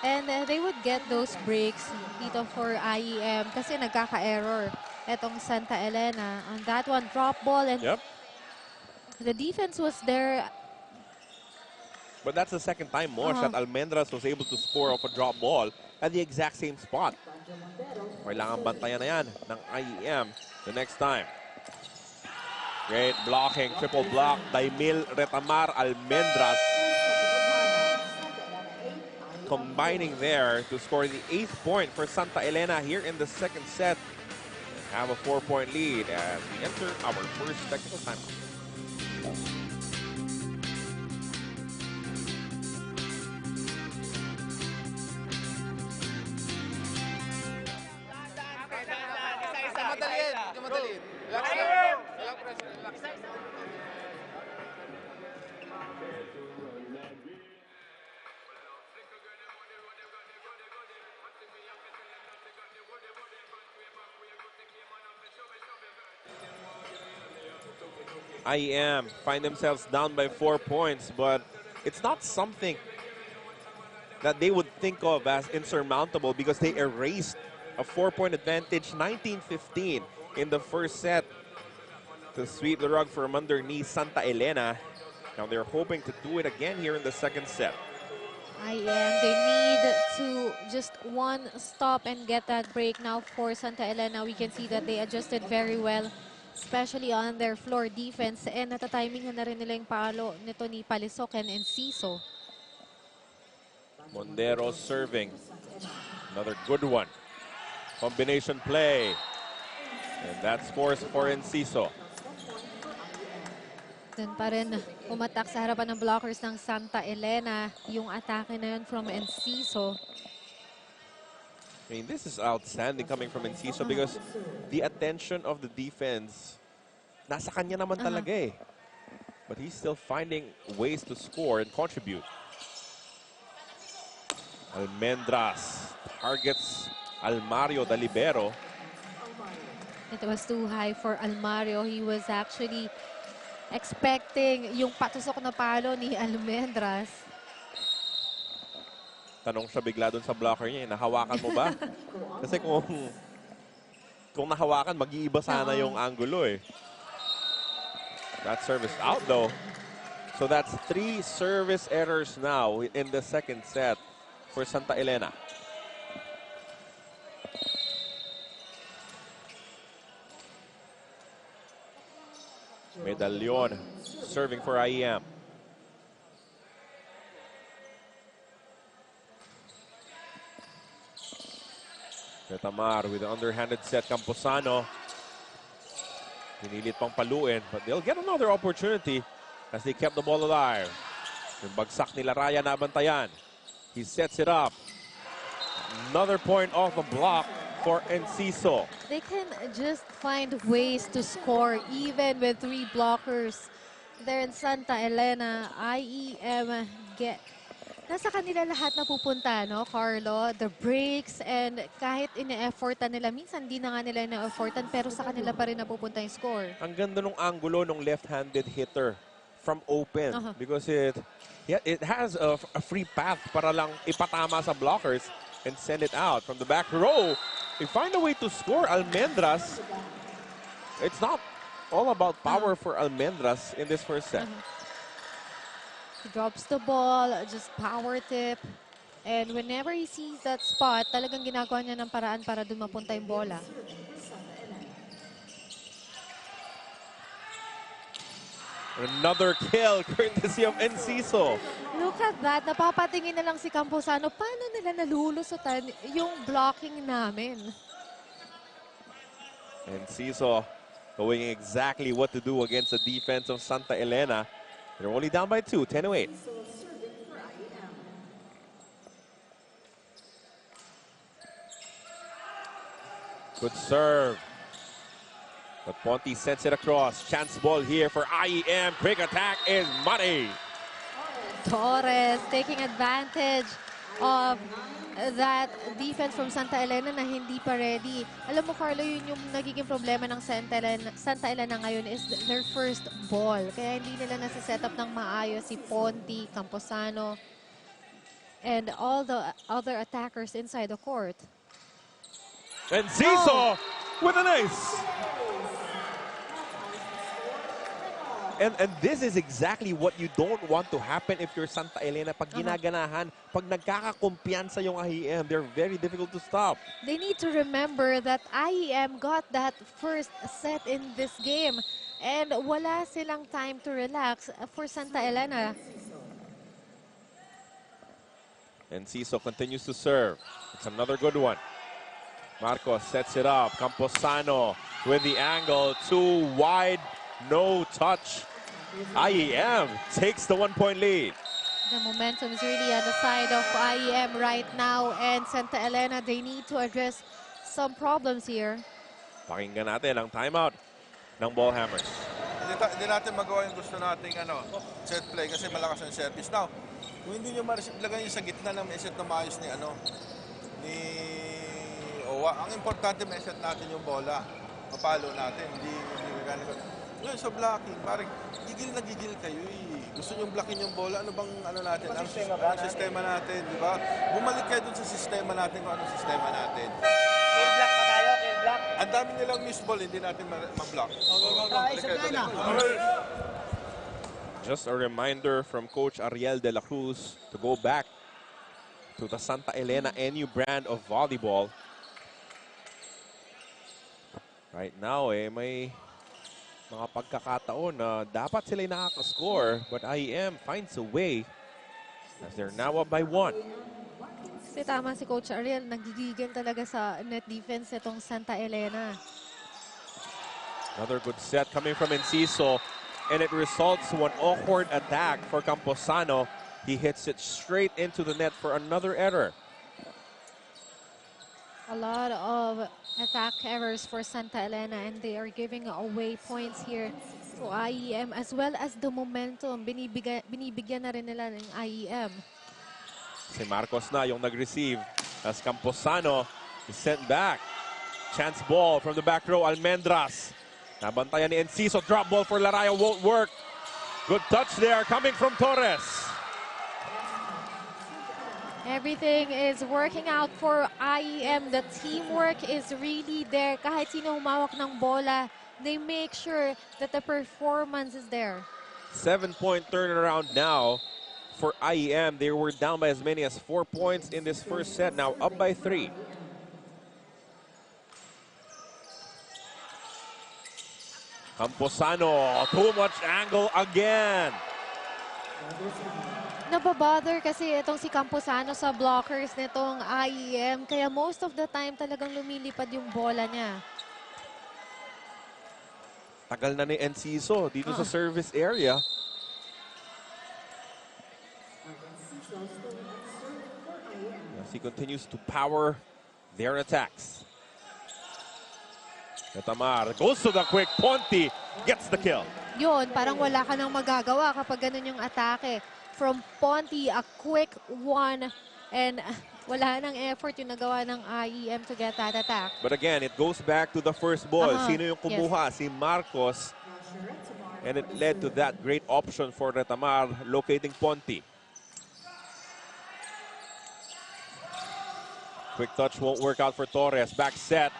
And they would get those breaks dito for IEM kasi nagkaka-error etong Santa Elena. On that one, drop ball, and the defense was there. But that's the second time, Mosh, that Almendras was able to score off a drop ball at the exact same spot. Kailangan bantayan na yan ng IEM the next time. Great blocking, triple block, Daimil, Retamar, Almendras. Combining there to score the 8th point for Santa Elena here in the second set. Have a 4-point lead as we enter our first technical time. IEM find themselves down by 4 points, but it's not something that they would think of as insurmountable because they erased a 4-point advantage, 19-15 in the first set to sweep the rug from underneath Santa Elena. Now they're hoping to do it again here in the second set. IEM, they need to just one stop and get that break now for Santa Elena. We can see that they adjusted very well, especially on their floor defense. And natatiming na rin nila yung palo nito ni Palisoc and Enciso. Mondero serving. Another good one. Combination play. And that scores for Enciso. Doon pa rin umatak sa harapan ng blockers ng Santa Elena. Yung atake na yun from Enciso. I mean, this is outstanding coming from Enciso because the attention of the defense, nasa kanya naman talaga eh. But he's still finding ways to score and contribute. Almendras targets Almario, the libero. It was too high for Almario. He was actually expecting yung patusok na palo ni Almendras. Tanong siya bigla dun sa blocker niya, nahawakan mo ba? Kasi kung nahawakan, mag-iiba sana yung angulo eh. That service out though. So that's 3 service errors now in the second set for Santa Elena. Medallon serving for IEM. Retamar with the underhanded set. Camposano. Pinilit pang paluin, but they'll get another opportunity as they kept the ball alive. Yung bagsak nila Raya nabantayan. He sets it up. Another point off the block for Enciso. They can just find ways to score even with 3 blockers there in Santa Elena. IEM nasa kanila lahat na pupunta, no, Carlo? The breaks, and kahit ine-effortan nila, minsan di na nga nila ine-effortan, pero sa kanila pa rin napupunta yung score. Ang ganda nung angulo nung left-handed hitter from open because it has a free path para lang ipatama sa blockers and send it out from the back row. They find a way to score. Almendras. It's not all about power for Almendras in this first set. He drops the ball, just power tip. And whenever he sees that spot, talagang ginagawa niya ng paraan para dun mapunta yung bola. Another kill courtesy of Enciso. Look at that. Napapatingin na lang si Camposano. Paano nila nalulusutan yung blocking namin? Enciso knowing exactly what to do against the defense of Santa Elena. They're only down by 2, 10-8. Good serve. But Ponte sends it across. Chance ball here for IEM. Quick attack is money. Torres taking advantage of that defense from Santa Elena na hindi pa ready. Alam mo, Carlo, yun yung nagiging problema ng Santa Elena ngayon is their first ball. Kaya hindi nila nasa-set up ng maayos si Ponti, Camposano, and all the other attackers inside the court. And Zizo with an ace. And this is exactly what you don't want to happen if you're Santa Elena. Pag ginaganahan, pag nagkakakumpiyansa yung IEM, they're very difficult to stop. They need to remember that IEM got that first set in this game. And wala silang time to relax for Santa Elena. And Ciso continues to serve. It's another good one. Marcos sets it up. Camposano with the angle. Too wide. No touch. IEM takes the 1-point lead. The momentum is really on the side of IEM right now. And Santa Elena, they need to address some problems here. Pakinggan natin ang timeout ng Ballhammers. Hindi natin magawa yung gusto nating set play kasi malakas ang service. Now, kung hindi nyo lagay sa gitna ng set na maayos ni Owa, ang importante may set natin yung bola. Mapalo natin, hindi ganito. Ngayon sa blocking, parang gigil na gigil kayo eh. Gusto nyo blockin yung bola, ano bang natin? Ang sistema natin, di ba? Bumalik kayo dun sa sistema natin kung anong sistema natin. Kill block pa tayo, kill block. Ang dami nilang miss ball, hindi natin ma-block. Just a reminder from Coach Ariel de la Cruz to go back to the Santa Elena NU brand of volleyball. Right now, may mga pagkakataon na dapat sila'y nakaka-score, but IEM finds a way as they're now up by 1. Kasi tama si Coach Ariel, nagigigan talaga sa net defense itong Santa Elena. Another good set coming from Enciso, and it results to an awkward attack for Camposano. He hits it straight into the net for another error. A lot of attack errors for Santa Elena, and they are giving away points here to IEM as well as the momentum. Binibigyan na rin nila ng IEM. Si Marcos na yung nag-receive as Camposano is sent back. Chance ball from the back row, Almendras. Nabantayan ni Enciso, drop ball for Laraya, won't work. Good touch there coming from Torres. Everything is working out for IEM. The teamwork is really there. Kahit sino humawak ng bola, they make sure that the performance is there. 7-point turnaround now for IEM. They were down by as many as 4 points in this first set, now up by 3. Camposano, too much angle again. Nababother kasi itong si Camposano sa blockers nitong IEM. Kaya most of the time talagang lumilipad yung bola niya. Tagal na ni Enciso dito sa service area. As he continues to power their attacks. Netamar goes to the quick. Ponti gets the kill. Yun, parang wala ka nang magagawa kapag ganun yung atake. From Ponti, a quick one, and wala nang effort yung nagawa ng IEM to get that attack. But again, it goes back to the first ball. Sino yung kumuha? Yes. Si Marcos. And it led to that great option for Netamar locating Ponti. Quick touch won't work out for Torres. Back set.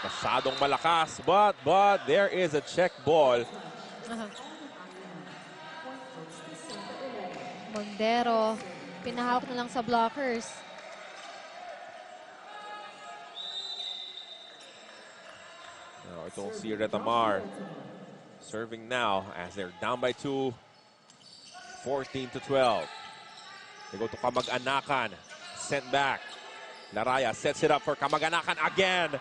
Masyadong malakas, but there is a check ball. Mondero, pinahawak na lang sa blockers. Now itong si Netamar serving now as they're down by 2, 14-12. They go to Kamag-Anakan, sent back. Laraya sets it up for Kamag-Anakan again.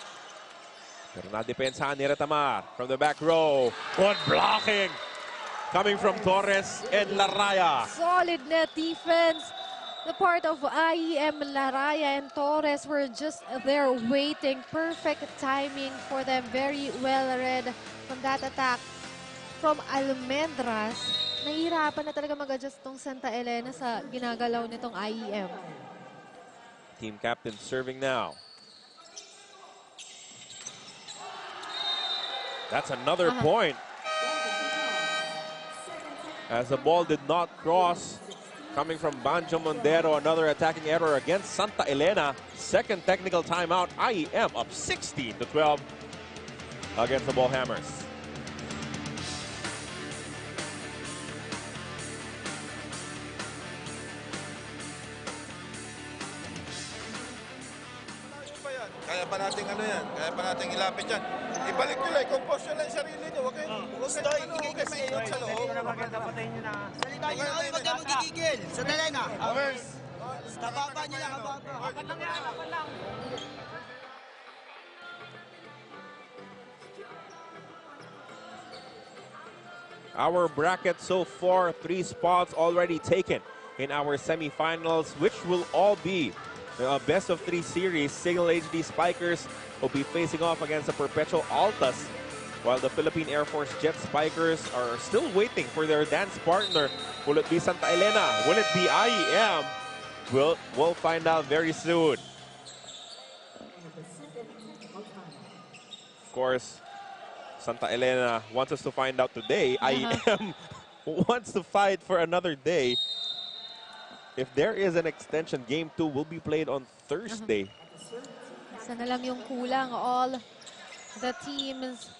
Pero nadepensahan ni Netamar from the back row. Good blocking coming from Torres and Laraya. Solid net defense. The part of IEM, Laraya and Torres were just there waiting. Perfect timing for them. Very well read from that attack from Almendras. Nahihirapan na talaga mag-adjust tong Santa Elena sa ginagalaw nitong IEM. Team captain serving now. That's another point. As the ball did not cross, coming from Banjo Mondero, another attacking error against Santa Elena. Second technical timeout, IEM up 16-12 against the Ball Hammers. Kaya pa natin ano yan, kaya pa natin ilapit yan. Ibalik nyo lang, compose nyo lang yung sarili nyo, okay? Stoy, hindi kayo maiyot sa loob. Salita nyo na kayo, huwag kayo magigigil. Sandali na. Nababa nyo lang, nababa. Apat lang yan, apat lang. Our bracket so far, 3 spots already taken in our semifinals, which will all be best of 3 series. Signal HD Spikers will be facing off against the Perpetual Altas, while the Philippine Air Force Jet Spikers are still waiting for their dance partner. Will it be Santa Elena? Will it be IEM? We'll find out very soon. Of course, Santa Elena wants us to find out today. IEM wants to fight for another day. If there is an extension, Game 2 will be played on Thursday. Isa na lang yung kulang. All the teams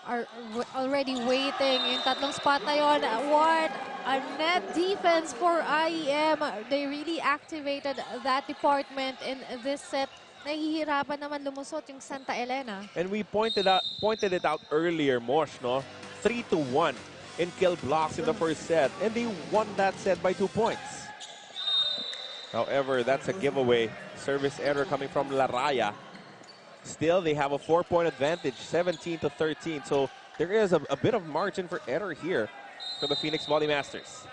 are already waiting. Yung tatlong spot na yun. What a net defense for IEM. They really activated that department in this set. Nahihirapan naman lumusot yung Santa Elena. And we pointed it out earlier, Mosh, no? 3-1 in kill blocks in the first set. And they won that set by 2 points. However, that's a giveaway. Service error coming from Laraya. Still, they have a 4-point advantage, 17-13. So there is a bit of margin for error here for the Phoenix Volley Masters.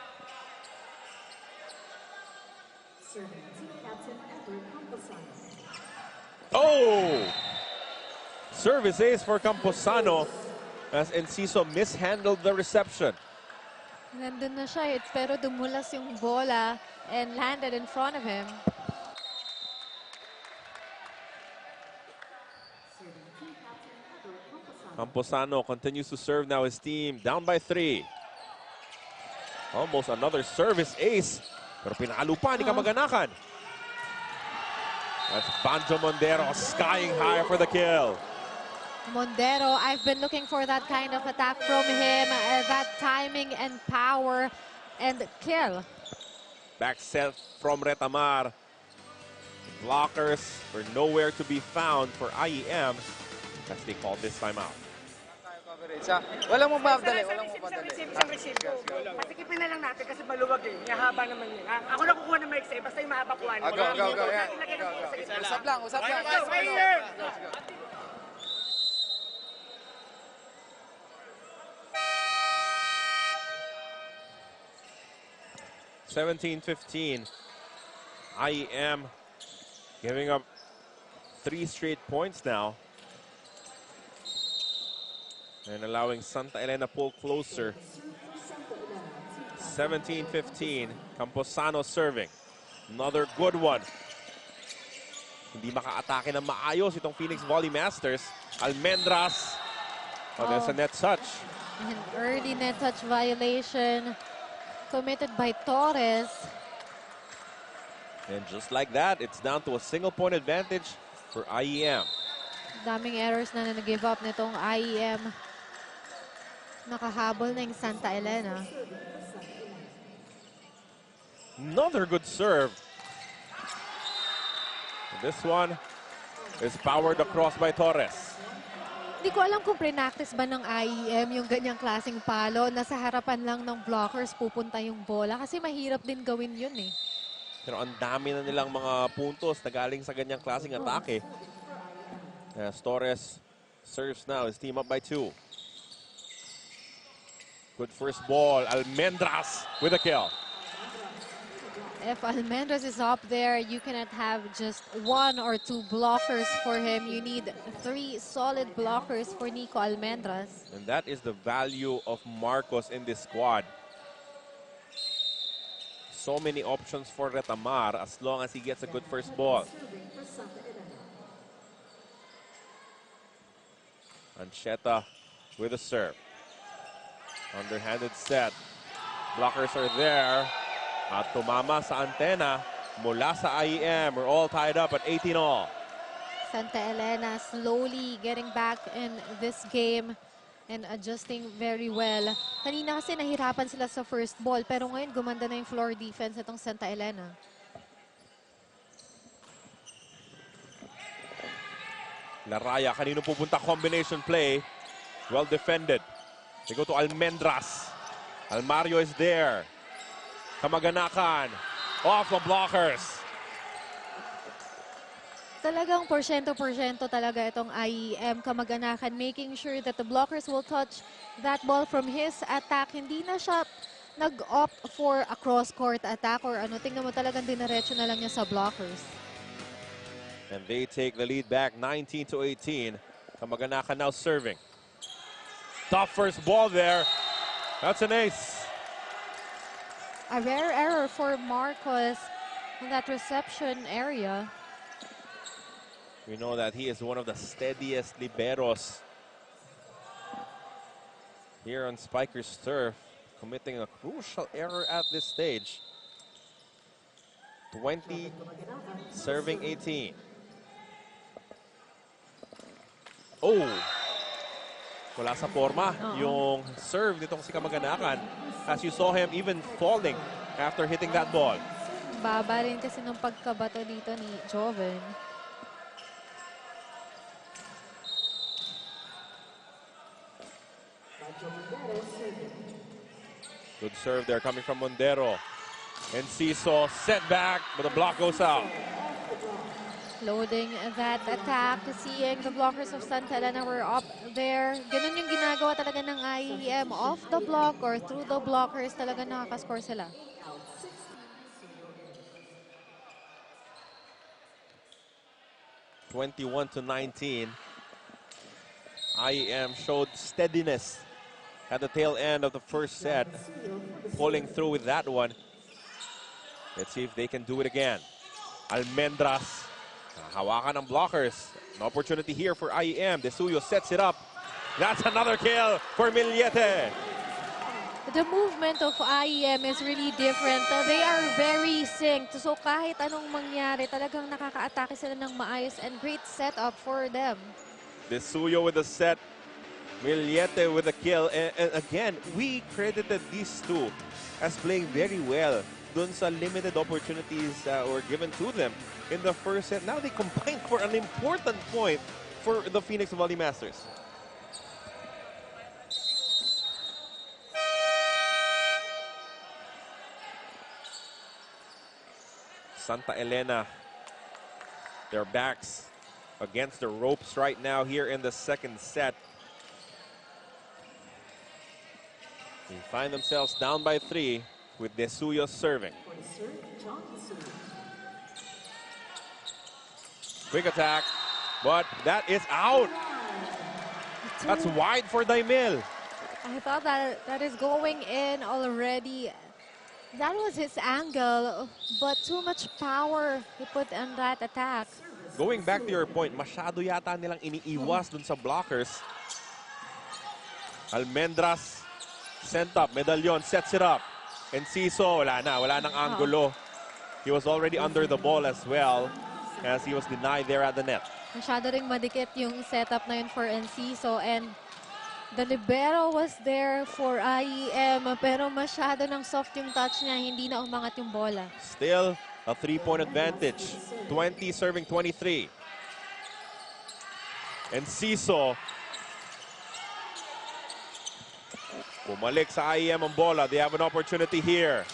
Oh! Service ace for Camposano as Enciso mishandled the reception. Nandun na siya, pero dumulas yung bola and landed in front of him. Camposano continues to serve now his team down by 3. Almost another service ace. Pero pinalo pa ni Kamag-anakan. That's Banjo Mondero skying high for the kill. Mondero, I've been looking for that kind of attack from him. That timing and power and kill. Back set from Retamar. Blockers were nowhere to be found for IEM as they called this time out. Walang mo mabdali, walang mo padali. Pasikipin na lang natin kasi maluwag eh. Mahaba naman yun. Ako na kukuha ng mic sa'yo, basta yung mahaba kuha mo. Go. Usap lang. Go. 17-15. IEM giving up 3 straight points now. And allowing Santa Elena pull closer. 17-15. Camposano serving. Another good one. Hindi maka-atake ng maayos itong Phoenix Volley Masters. Almendras. Oh, there's a net touch. An early net touch violation committed by Torres. And just like that, it's down to a single-point advantage for IEM. Daming errors na nag-give up nitong IEM. Nakahabol na yung Santa Elena. Another good serve. This one is powered across by Torres. Hindi ko alam kung pre-practice ba ng IEM yung ganyang klaseng palo na sa harapan lang ng blockers pupunta yung bola kasi mahirap din gawin yun eh. Pero ang dami na nilang mga puntos na galing sa ganyang klaseng atake. As Torres serves now, his team up by 2. Good first ball, Almendras with a kill. If Almendras is up there, you cannot have just 1 or 2 blockers for him. You need 3 solid blockers for Nico Almendras. And that is the value of Marcos in this squad. so many options for Retamar as long as he gets a good first ball. Ancheta with a serve. Underhanded set. Blockers are there. At tumama sa antena mula sa IEM. We're all tied up at 18 all. Santa Elena slowly getting back in this game and adjusting very well. Kanina kasi nahirapan sila sa first ball, pero ngayon gumanda na yung floor defense itong Santa Elena. Laraya, kanino pupunta combination play. Well defended. They go to Almendras. Almario is there. Kamaganakan. Off the blockers. Talagang porsyento-porsyento talaga itong IEM Kamaganakan, making sure that the blockers will touch that ball from his attack. Hindi na siya nag-opt for a cross-court attack or ano. Tingnan mo talagang dinaretso na lang niya sa blockers. And they take the lead back 19 to 18. Kamaganakan now serving. Tough first ball there. That's an ace. A rare error for Marcos in that reception area. We know that he is one of the steadiest liberos here on Spiker's turf, committing a crucial error at this stage. 20, serving 18. Oh! Wala sa forma yung serve nitong si Kamaganakan. As you saw him even falling after hitting that ball. Baba rin kasi ng pagkabato dito ni Joven. Good serve there coming from Mondero. And Ciso set back, but the block goes out. Loading that attack, seeing the blockers of Santa Elena were up there. Ganun yung ginagawa talaga ng IEM, off the block or through the blockers, talaga nakakascore sila. (21-19). IEM showed steadiness at the tail end of the first set, pulling through with that one. Let's see if they can do it again. Almendras, hawakan ng blockers. An opportunity here for IEM. De Suyo sets it up. That's another kill for Millete. The movement of IEM is really different. They are very synced. So kahit anong mangyari, talagang nakaka-atake sila ng maayos and great setup for them. De Suyo with the set. Millete with the kill. And again, we credited these two as playing very well dun sa limited opportunities were given to them in the first set. Now they combined for an important point for the Phoenix Valley Masters. Santa Elena, their backs against the ropes right now here in the second set. They find themselves down by 3 with De Suyo serving. Quick attack, but that is out. That's wide for Daimel. I thought that is going in already. That was his angle, but too much power he put on that attack. Going back to your point, masyado yata nilang iniiwas dun sa blockers. Almendras sent up, Medallion sets it up. And Ciso, wala nang angulo. He was already under the ball as well as he was denied there at the net. Masyado ring madikit yung setup na yun for Enciso, and the libero was there for IEM, pero masyado ng soft yung touch niya, hindi na umangat yung bola. Still a 3-point advantage. 20 serving 23. And Ciso, bumalik sa IEM ang bola. They have an opportunity here.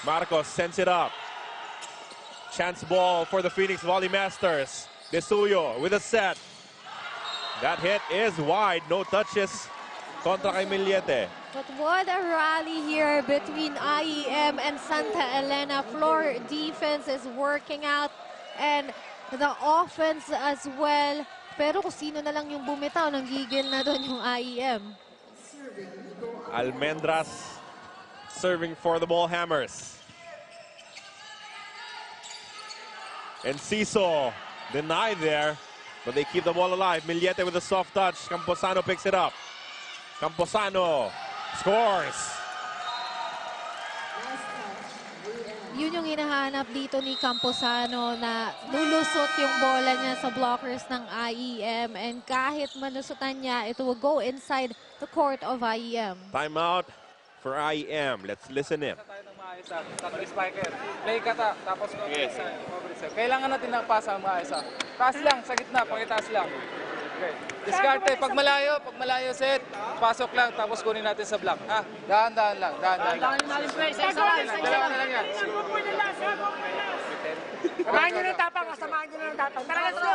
Marcos sends it up. Chance ball for the Phoenix Valley Masters. De Suyo with a set. That hit is wide. No touches kontra kay Millete. But what a rally here between IEM and Santa Elena. Floor defense is working out and the offense as well. Pero kung sino na lang yung bumitaw, nanggigil na doon yung IEM. Almendras serving for the Ball Hammers. And Ciso denied there, but they keep the ball alive. Millete with a soft touch. Camposano picks it up. Camposano scores. Yun yung hinahanap dito ni Camposano na lulusot yung bola niya sa blockers ng IEM, and kahit manusutan niya, it will go inside the court of IEM. Timeout for IEM. Let's listen in. Spiker. Play ka tapos kailangan natin ng pasa ang maayos. Taas lang, sa gitna, pakitaas lang. Okay. Diskarte, pag malayo set, pasok lang, tapos kunin natin sa block. Dahan-dahan lang, dahan-dahan lang. Dalawa na lang yan. Samahan nyo ng tapang, samahan nyo ng tapang. Tara, let's go!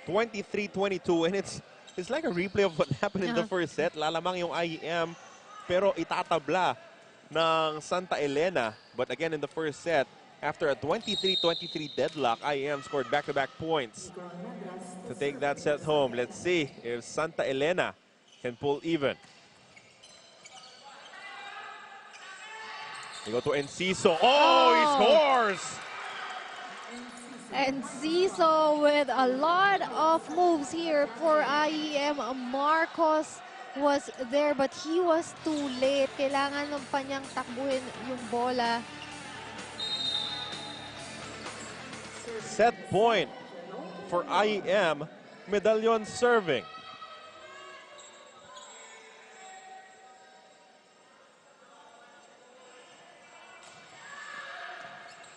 23-22, and it's like a replay of what happened in the first set. Lalamang yung IEM, pero itatabla ng Santa Elena. But again, in the first set, after a 23-23 deadlock, IEM scored back-to-back points to take that set home. Let's see if Santa Elena can pull even. They go to Enciso. Oh, he scores! And Ciso with a lot of moves here for IEM. Marcos was there, but he was too late. Kailangan ng panyang takbuhin yung bola. Set point for IEM. Medallion serving.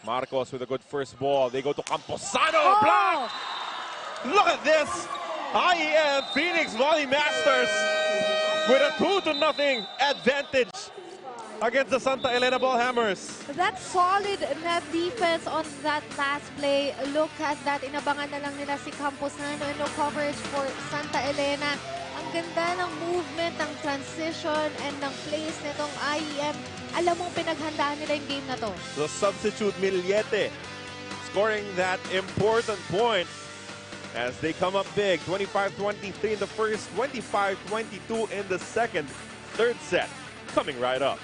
Marcos with a good first ball. They go to Camposano. Block! Look at this. IEM Phoenix Volley Masters with a 2-0 advantage against the Santa Elena Ballhammers. That solid net defense on that last play. Look at that. Inabangan na lang nila si Camposano, and no coverage for Santa Elena. Ang ganda ng movement, ng transition, and ng plays nitong IEM. Alam mong pinaghandaan nila yung game na to. The substitute Millete scoring that important point as they come up big. 25-23 in the first, 25-22 in the second. Third set coming right up.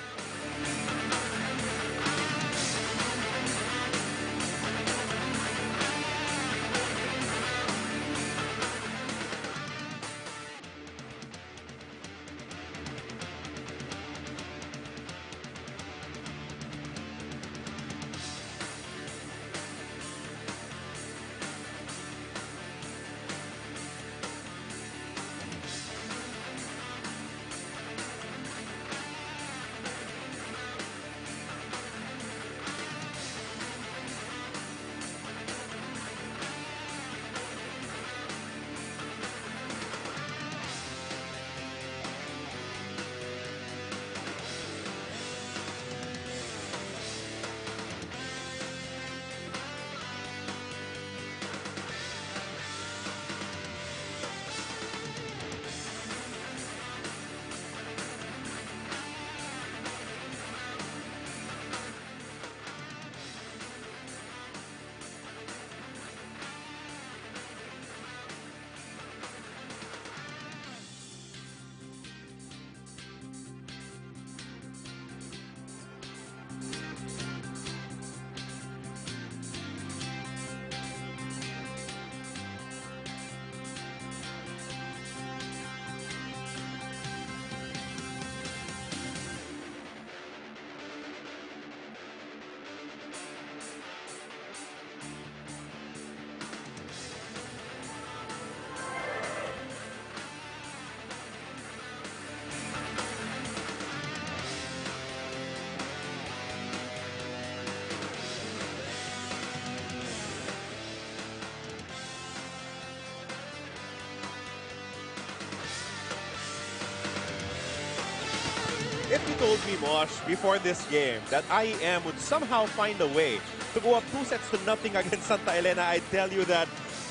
If you told me, Mosh, before this game that IEM would somehow find a way to go up 2-0 against Santa Elena, I tell you that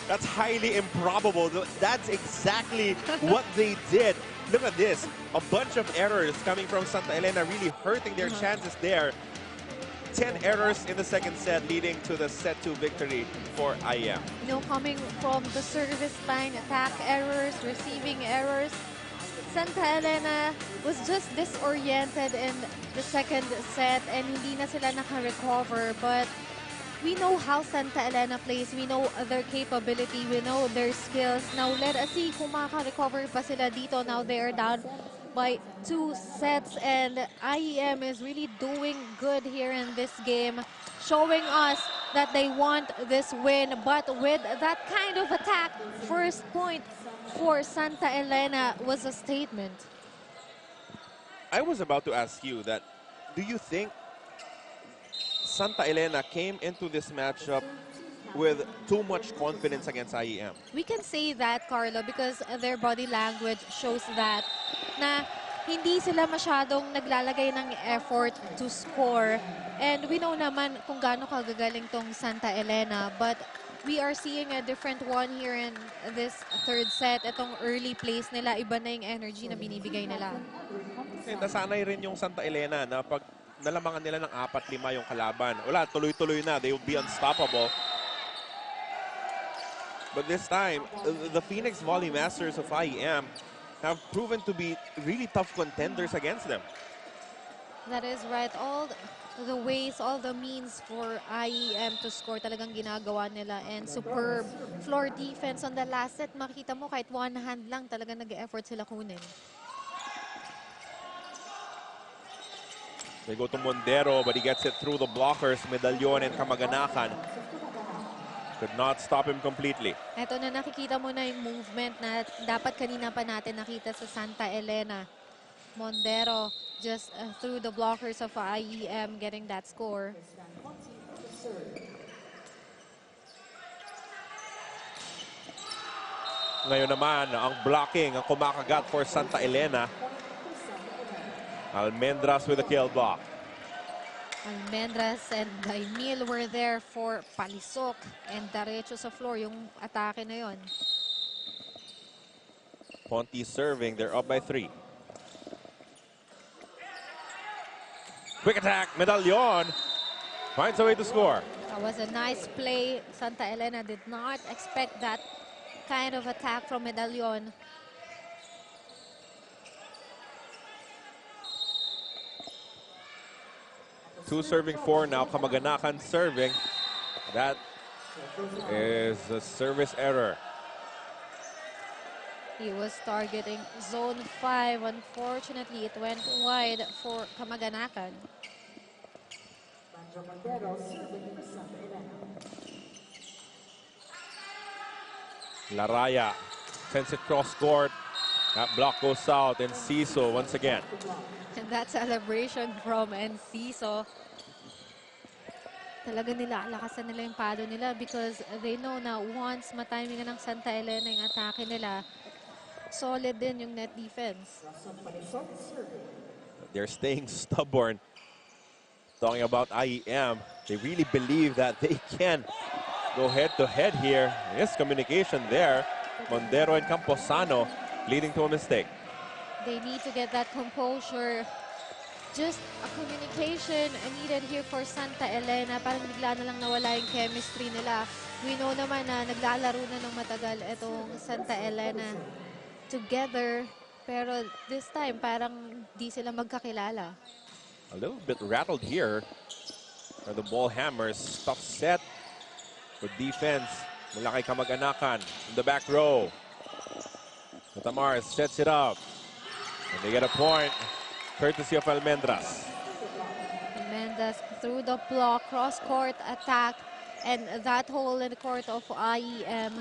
that's highly improbable. That's exactly what they did. Look at this. A bunch of errors coming from Santa Elena, really hurting their chances there. 10 errors in the second set, leading to the set 2 victory for IEM. You know, coming from the service line, attack errors, receiving errors, Santa Elena was just disoriented in the second set and hindi na sila naka-recover. But we know how Santa Elena plays. We know their capability. We know their skills. Now, let us see kung makaka-recover pa sila dito. Now, they are down by 2 sets. And IEM is really doing good here in this game, showing us that they want this win. But with that kind of attack, first point for Santa Elena was a statement. I was about to ask you that, do you think Santa Elena came into this matchup with too much confidence against IEM? We can say that, Carlo, because their body language shows that na hindi sila masyadong naglalagay ng effort to score. And we know naman kung gaano kagagaling tong Santa Elena, but we are seeing a different one here in this third set. Itong early plays nila, iba na yung energy na binibigay nila. Nasanay rin yung Santa Elena na pag nalamangan nila ng 4-5 yung kalaban, wala, tuloy-tuloy na. They will be unstoppable. But this time, the Phoenix Volley Masters of IEM have proven to be really tough contenders against them. That is right. All the ways, all the means for IEM to score talagang ginagawa nila. And superb floor defense on the last set. Makita mo kahit one hand lang talagang nag-effort sila kunin. They go to Mondero, but he gets it through the blockers. Medalyon and Kamaganakan could not stop him completely. Ito na, nakikita mo na yung movement na dapat kanina pa natin nakita sa Santa Elena. Mondero just through the blockers of IEM getting that score. Ngayon naman, ang blocking, ang kumakagat for Santa Elena. Almendras with a kill block. Almendras and Daimil were there for palisok and diretso sa floor yung atake na yon. Ponte serving, they're up by 3. Quick attack, Medalyon finds a way to score. That was a nice play. Santa Elena did not expect that kind of attack from Medalyon. Two serving 4 now. Kamaganakan serving. That is a service error. He was targeting zone 5. Unfortunately, it went wide for Kamaganakan. Laraya sends it cross court. That block goes out, and Ciso once again. And that celebration from Enciso. Talaga nilalakasan nila yung palo nila because they know na once matimingan ng Santa Elena yung atake nila, solid din yung net defense. They're staying stubborn. Talking about IEM, they really believe that they can go head-to-head here. Yes, communication there. Mondero and Camposano leading to a mistake. They need to get that composure. Just a communication needed here for Santa Elena. Parang bigla na lang nawala yung chemistry nila. We know naman na naglalaro na ng matagal itong Santa Elena together. Pero this time, parang di sila magkakilala. A little bit rattled here are the ball hammers. Tough set with defense. Mula kay Kamag-Anakan in the back row. Tamar sets it up. And they get a point. Courtesy of Almendras. Almendras through the block, cross-court attack, and that hole in the court of IEM.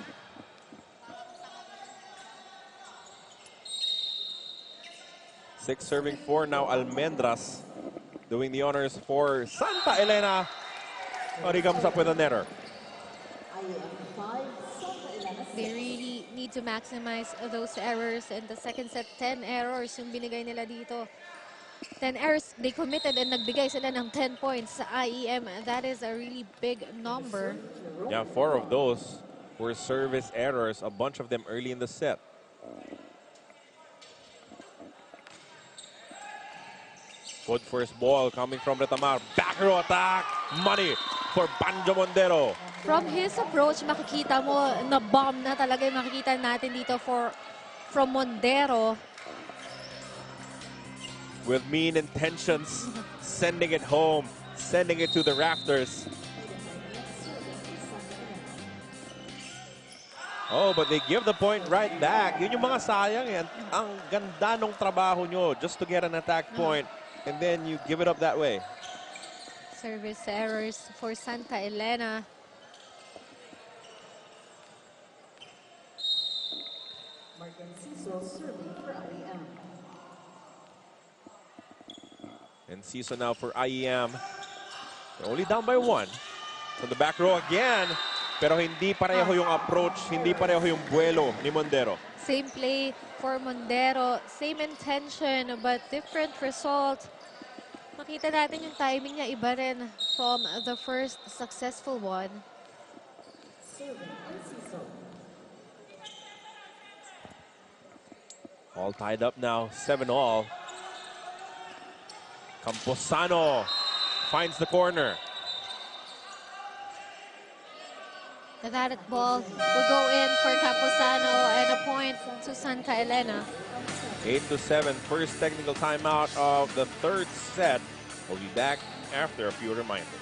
Six serving 4 now. Almendras doing the honors for Santa Elena. But he comes up with an error. They really need to maximize those errors. In the second set, 10 errors yung binigay nila dito. 10 errors they committed and nagbigay sila ng 10 points sa IEM. That is a really big number. Yeah, 4 of those were service errors, a bunch of them early in the set. Good first ball coming from Retamar. Back row attack. Money for Banjo Mondero. From his approach, makikita mo na bomb na talaga yung makikita natin dito from Mondero. with mean intentions, sending it home, sending it to the rafters. Oh, but they give the point right back. Yun yung mga sayang yan. Ang ganda ng trabaho nyo just to get an attack point, and then you give it up that way. Service errors for Santa Elena. And Ciso now for IEM. They're only down by 1. From the back row again. Pero hindi pareho yung approach, hindi pareho yung buwelo ni Mondero. Same play for Mondero, same intention but different result. Makita natin yung timing niya iba rin from the first successful one. All tied up now, 7-all. Camposano finds the corner. That ball will go in for Camposano and a point to Santa Elena. 8-7, first technical timeout of the third set. We'll be back after a few reminders.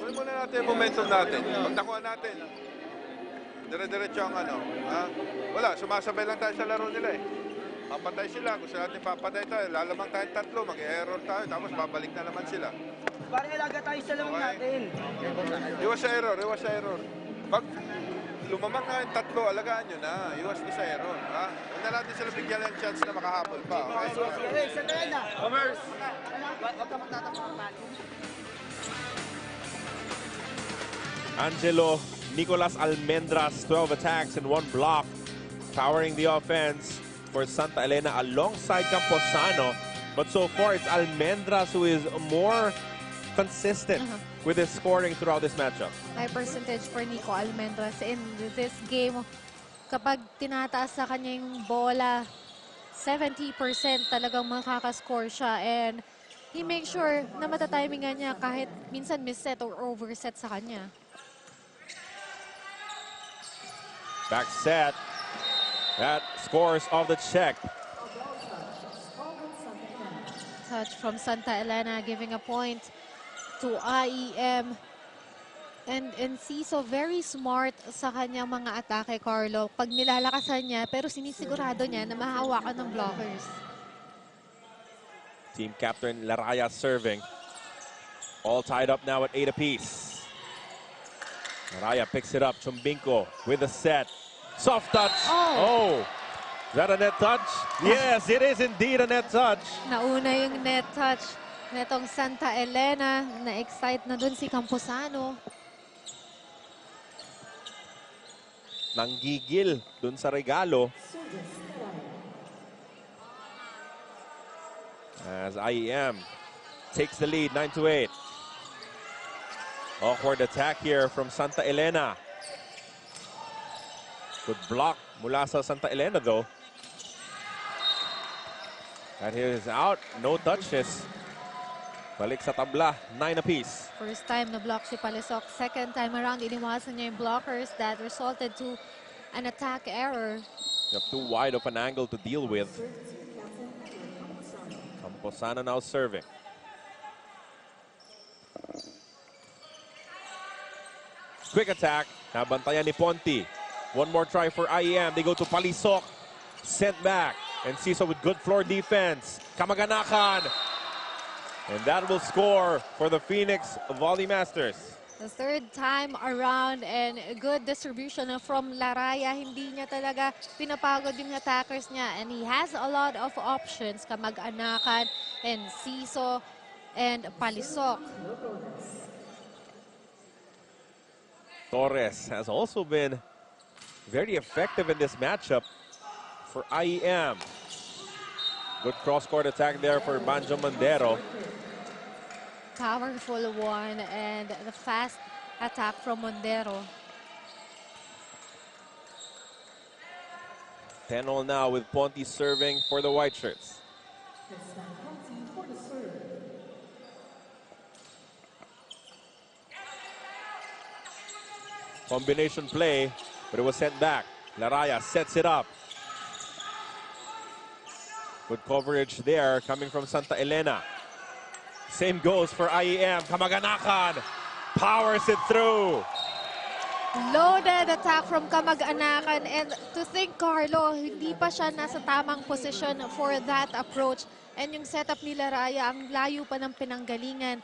Kunin muna natin yung momentum natin. Pag nakuha natin, dire-diretso ang ano. Ha? Wala, sumasabay lang tayo sa laro nila eh. Papatay sila. Kung sila natin papatay tayo, lalamang tayong tatlo, mag-error tayo, tapos babalik na naman sila. Parang ilaga tayo sa lamang natin. Iwas sa error, iwas sa error. Pag lumamang na yung tatlo, alagaan nyo na. Iwas nyo sa error. Ha? Huwag na natin sila bigyan ng chance na makahabol pa. Okay? Sa Elena. Commerce! Huwag ka magtatakbo ng bali. Angelo Nicolas Almendras, 12 attacks and 1 block, powering the offense for Santa Elena alongside Camposano. But so far, it's Almendras who is more consistent with his scoring throughout this matchup. High percentage for Nico Almendras in this game. Kapag tinataas sa kanya yung bola, 70% talagang makakascore siya. And he makes sure na matatimingan niya kahit minsan miss-set or overset sa kanya. Back set. That scores off the check. Touch from Santa Elena, giving a point to IEM. And Ciso, very smart sa kanyang mga atake, Carlo. Pag nilalakasan niya, pero sinisigurado niya na mahahawakan ng blockers. Team captain Laraya serving. All tied up now at 8 apiece. Laraya picks it up. Chumbinko with a set. Soft touch. Oh. Is that a net touch? Yes, it is indeed a net touch. Nauna yung net touch netong Santa Elena. Na-excite na dun si Camposano. Nanggigil dun sa regalo. As IEM takes the lead, 9-8. Awkward attack here from Santa Elena. Good block mula sa Santa Elena though. That is out, no touches. Balik sa tabla, 9 apiece. First time na block si Palisok. Second time around, iniwasan niya yung blockers that resulted to an attack error. You have too wide of an angle to deal with. Camposano now serving. Quick attack. Nabantayan ni Ponti. One more try for IEM. They go to Palisok. Sent back. And Ciso with good floor defense. Kamaganakan. And that will score for the Phoenix Volley Masters. The third time around and good distribution from Laraya. Hindi niya talaga pinapagod yung attackers niya. And he has a lot of options. Kamag-anakan and Ciso and Palisok. Torres has also been very effective in this matchup for IEM. Good cross-court attack there for Banjo Mondero. Powerful one and the fast attack from Mondero. 10-all now with Ponti serving for the white shirts. Combination play, but it was sent back. Laraya sets it up. Good coverage there coming from Santa Elena. Same goes for IEM. Kamag-anakan powers it through. Loaded attack from Kamag-anakan, and to think, Carlo, hindi pa siya nasa tamang position for that approach. And yung setup ni Laraya, ang layo pa ng pinanggalingan.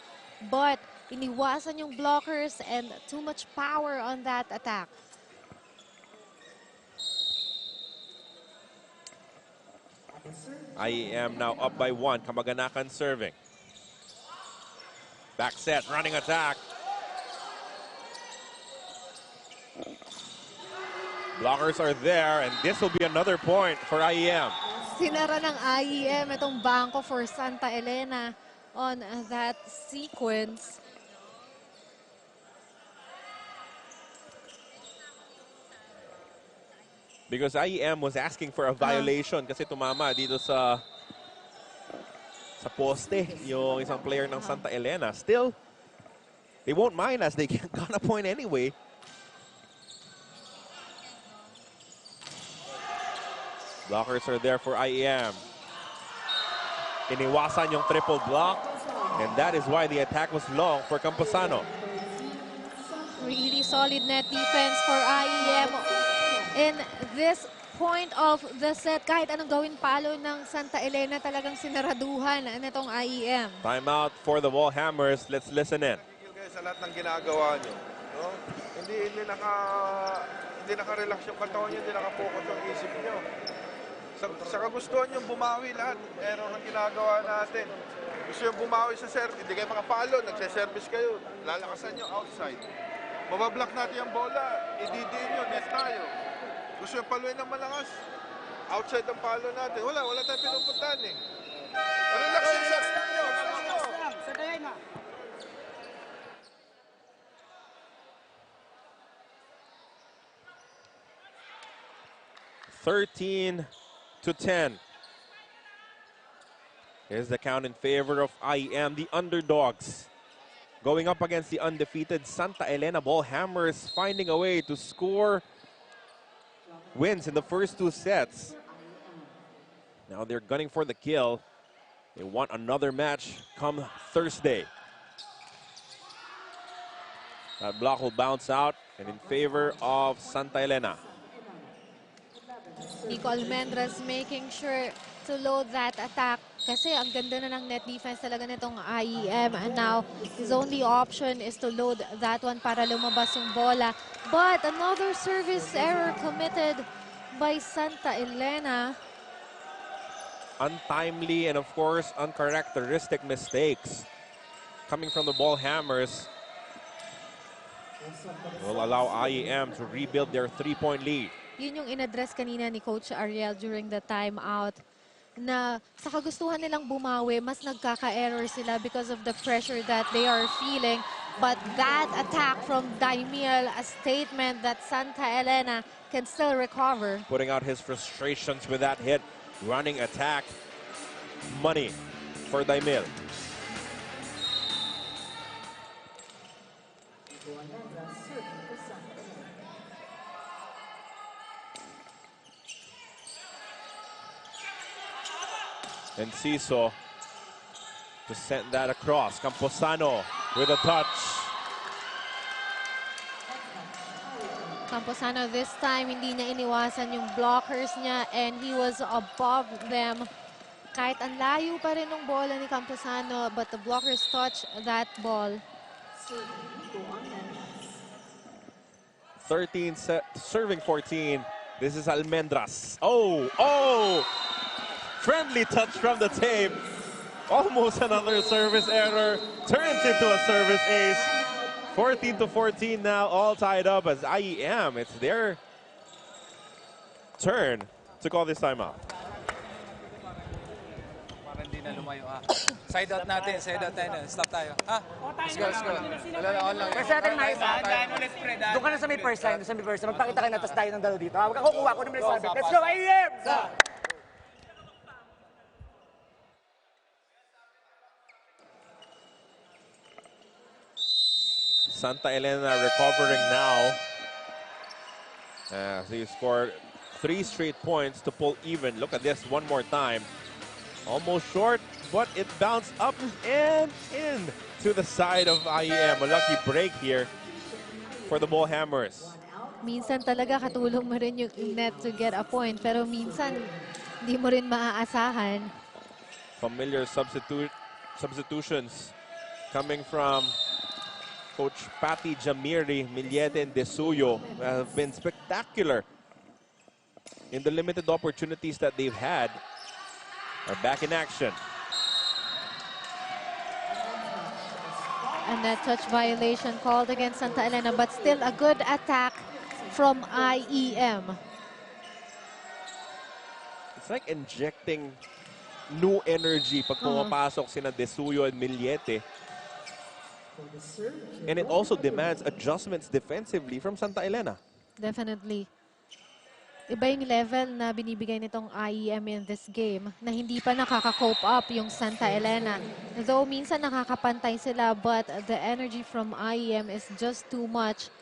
But iniwasan yung blockers and too much power on that attack. IEM now up by 1. Kamag-anakan serving. Back set, running attack. Blockers are there, and this will be another point for IEM. Sinara ng IEM itong bangko for Santa Elena on that sequence. Because IEM was asking for a violation kasi tumama dito sa poste yung isang player ng Santa Elena. Still, they won't mind as they got a point anyway. Blockers are there for IEM. Iniwasan yung triple block, and that is why the attack was long for Camposano. Really solid net defense for IEM in this point of the set. Kahit anong gawin palo ng Santa Elena, talagang sinaraduhan nitong IEM. Timeout for the Wallhammers. Let's listen in. Sa lahat ng ginagawa nyo, no? Hindi naka-relax yung katawan nyo, hindi naka-focus yung isip nyo. Sa kagustuhan nyo bumawi lahat, error ang ginagawa natin. Gusto nyo bumawi sa service, hindi kayo makapalo, nagse-service kayo, lalakasan nyo outside. Mabablock natin yung bola, ididiin nyo, net tayo. Gusto nyo paluin ng malakas, outside ang palo natin. Wala tayong pinupuntahan eh. Relax yung sarili nyo. Sandali na. $13-10 is the count in favor of IEM, the underdogs. Going up against the undefeated Santa Elena Ballhammers, finding a way to score wins in the first 2 sets. Now they're gunning for the kill. They want another match come Thursday. That block will bounce out and in favor of Santa Elena. Nico Almendras making sure to load that attack kasi ang ganda na ng net defense talaga nitong IEM, and now his only option is to load that one para lumabas yung bola. But another service error committed by Santa Elena. Untimely and of course uncharacteristic mistakes coming from the Ballhammers will allow IEM to rebuild their 3-point lead. Yun yung in-address kanina ni Coach Ariel during the timeout, na sa kagustuhan nilang bumawi, mas nagkaka-error sila because of the pressure that they are feeling. But that attack from Daimiel, a statement that Santa Elena can still recover. Putting out his frustrations with that hit, running attack, money for Daimiel. And Ciso just sent that across. Camposano with a touch. Camposano this time, hindi niya iniwasan yung blockers niya and he was above them. Kahit ang layo pa rin ng bola ni Camposano, but the blockers touch that ball. 13 serving 14. This is Almendras. Oh! Friendly touch from the tape. Almost another service error. Turns into a service ace. 14-14 now, all tied up as IEM. It's their turn to call this timeout. Para hindi na lumayo. Side out natin. Stop tayo. Let's go. Wala lang. First natin na isa. Doon ka na sa may first line. Magpakita ka na, tapos tayo ng dalo dito. Huwag ka kukuha ko naman yung sabi. Let's go, IEM! Santa Elena recovering now. He scored 3 straight points to pull even. Look at this one more time. Almost short, but it bounced up and in to the side of IEM. A lucky break here for the Bullhammers. Minsan talaga katulong mo rin yung net to get a point, pero minsan hindi mo rin maaasahan. Familiar substitutions coming from Coach Patty Jamiri, Millete, and Desuyo have been spectacular in the limited opportunities that they've had. Are back in action. A net touch violation called against Santa Elena, but still a good attack from IEM. It's like injecting new energy pag pumapasok sina Desuyo and Millete. And it also demands adjustments defensively from Santa Elena. Definitely. Iba yung level na binibigay nitong IEM in this game na hindi pa nakaka-cope up yung Santa Elena. Though minsan nakakapantay sila, but the energy from IEM is just too much.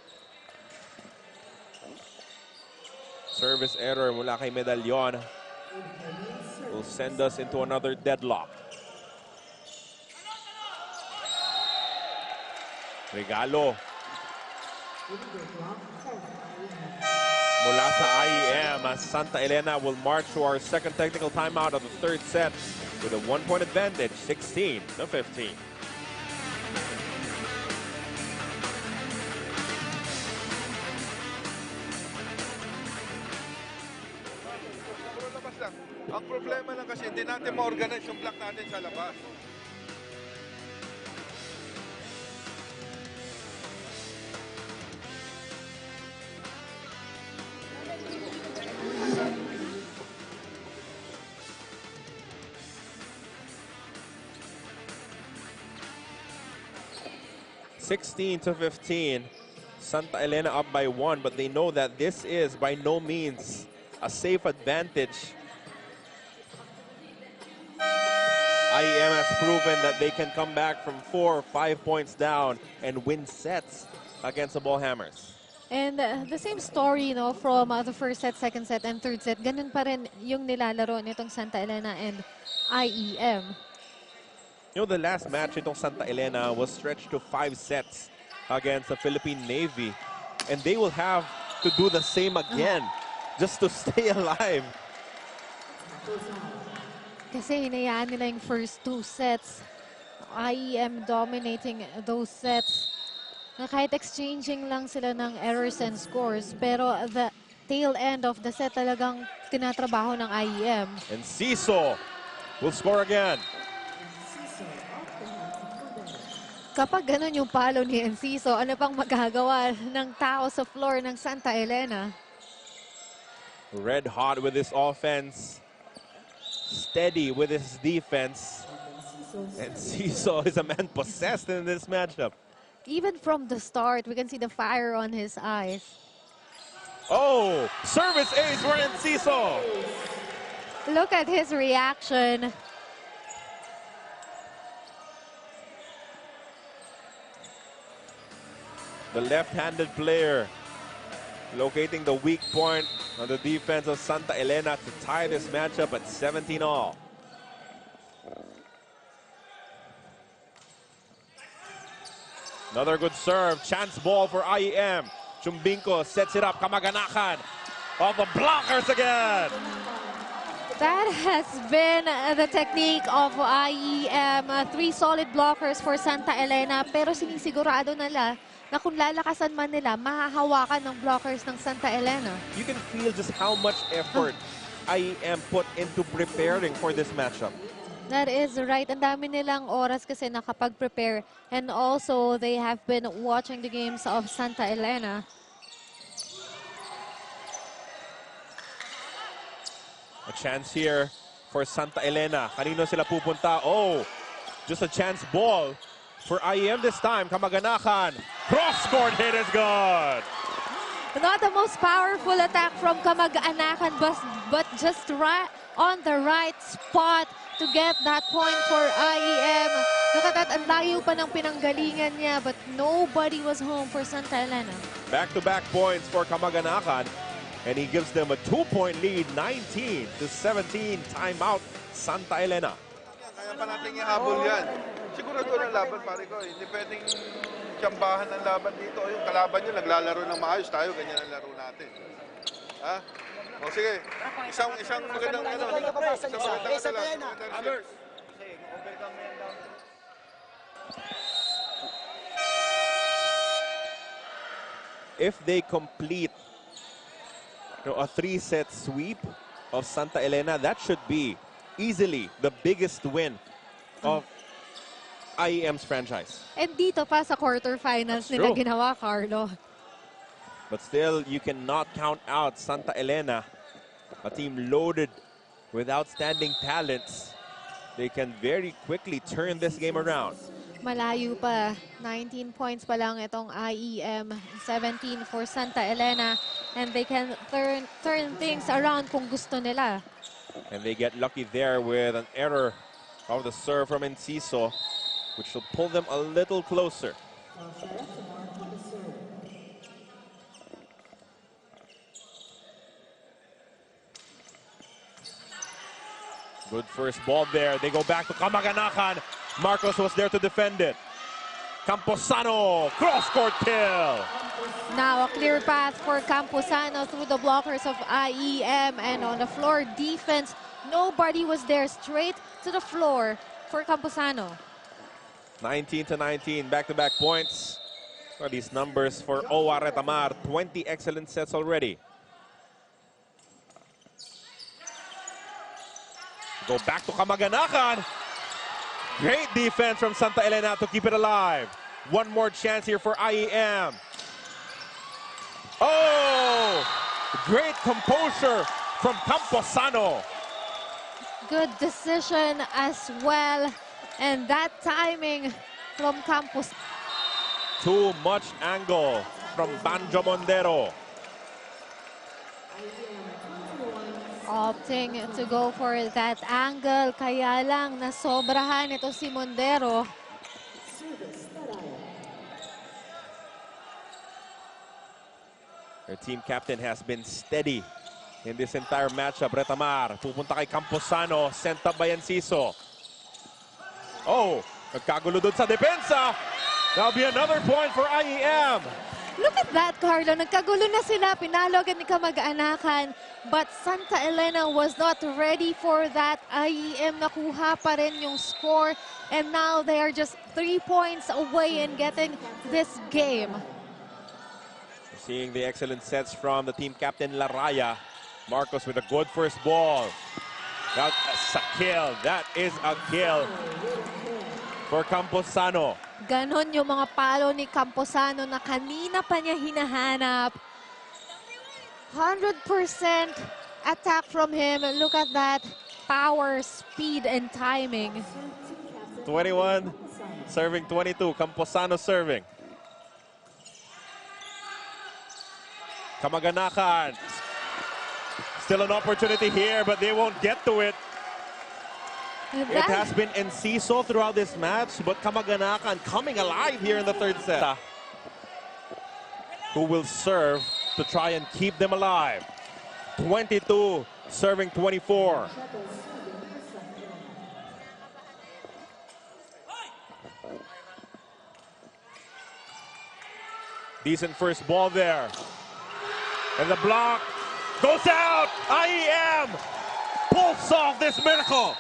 Service error mula kay Medallon will send us into another deadlock. Regalo mula sa IEM as Santa Elena will march to our second technical timeout of the third set with a 1-point advantage, 16-15. Ang problema lang kasi hindi natin ma-organize yung block natin sa labas. (16-15). Santa Elena up by 1, but they know that this is by no means a safe advantage. IEM has proven that they can come back from 4 or 5 points down and win sets against the Bullhammers. And the same story, you know, from the first set, second set, and third set. Ganun pa rin yung nilalaro nitong Santa Elena and IEM. You know, the last match itong Santa Elena was stretched to 5 sets against the Philippine Navy. And they will have to do the same again just to stay alive. Kasi hinayaan nila yung first 2 sets. IEM dominating those sets. Na kahit exchanging lang sila ng errors and scores, pero the tail end of the set talagang tinatrabaho ng IEM. And Ciso will score again. Kapag ganun yung palo ni Enciso, ano pang magagawa ng tao sa floor ng Santa Elena? Red hot with his offense. Steady with his defense. And Ciso is a man possessed in this matchup. Even from the start, we can see the fire on his eyes. Oh, service ace for Enciso. Look at his reaction. The left-handed player locating the weak point on the defense of Santa Elena to tie this matchup at 17-all. Another good serve. Chance ball for IEM. Chumbinko sets it up. Kamag-anakan. Oh, the blockers again. That has been the technique of IEM. 3 solid blockers for Santa Elena. Pero sinisigurado nila na kung lalakasan man nila, mahahawakan ng blockers ng Santa Elena. You can feel just how much effort IEM put into preparing for this matchup. That is right. Ang dami nilang oras kasi nakapag-prepare. And also, they have been watching the games of Santa Elena. A chance here for Santa Elena. Kanino sila pupunta? Oh, just a chance ball for IEM this time. Kamag-anakan. Cross-court hit is good. Not the most powerful attack from Kamag-anakan, but just right on the right spot to get that point for IEM. Look at that, ang layo pa ng pinanggalingan niya, but nobody was home for Santa Elena. Back-to-back points for Kamag-anakan. And he gives them a 2-point lead, 19-17. Timeout, Santa Elena. Kaya pa natin ihabol yan. Sigurado ng laban, pare ko. Hindi pwedeng tsambahan ng laban dito. Yung kalaban nyo, naglalaro ng maayos tayo. Ganyan ang laro natin. Ha? O sige, isang magandang ano. Isang magandang ano. If they complete a 3-set sweep of Santa Elena, that should be easily the biggest win of IEM's franchise. And dito pa sa quarterfinals nila true. ginawa, Carlo. But still, you cannot count out Santa Elena, a team loaded with outstanding talents. They can very quickly turn this game around. Malayo pa. 19 points pa lang itong IEM. 17 for Santa Elena. And they can turn things around kung gusto nila. And they get lucky there with an error of the serve from Enciso, which will pull them a little closer. Good first ball there. They go back to Kamaganakan. Marcos was there to defend it. Camposano, cross-court kill. Now a clear path for Camposano through the blockers of IEM. And on the floor defense, nobody was there. Straight to the floor for Camposano. 19-19, back-to-back points. What are these numbers for Owa Retamar? 20 excellent sets already. Go back to Kamaganakan. Great defense from Santa Elena to keep it alive. One more chance here for IEM. Oh! Great composure from Camposano. Good decision as well. And that timing from Campos. Too much angle from Banjo Mondero. Opting to go for that angle. Kaya lang nasobrahan ito si Mondero. Their team captain has been steady in this entire matchup. Retamar, pupunta kay Camposano, sent up by Enciso. Oh, nagkagulo doon sa depensa. That'll be another point for IEM. Look at that, Carlo. Nagkagulo na sila. Pinalo agad ni Kamag-anakan. But Santa Elena was not ready for that. IEM nakuha pa rin yung score. And now they are just 3 points away in getting this game. Seeing the excellent sets from the team captain Laraya. Marcos with a good first ball. That's a kill. That is a kill for Camposano. Ganon yung mga palo ni Camposano na kanina pa niya hinahanap. 100% attack from him. Look at that power, speed, and timing. 21, serving 22. Camposano serving. Kamaganakan. Still an opportunity here, but they won't get to it. It has been Enciso throughout this match, but Kamaganakan coming alive here in the third set. Who will serve to try and keep them alive. 22, serving 24. Decent first ball there. And the block goes out. IEM pulls off this miracle.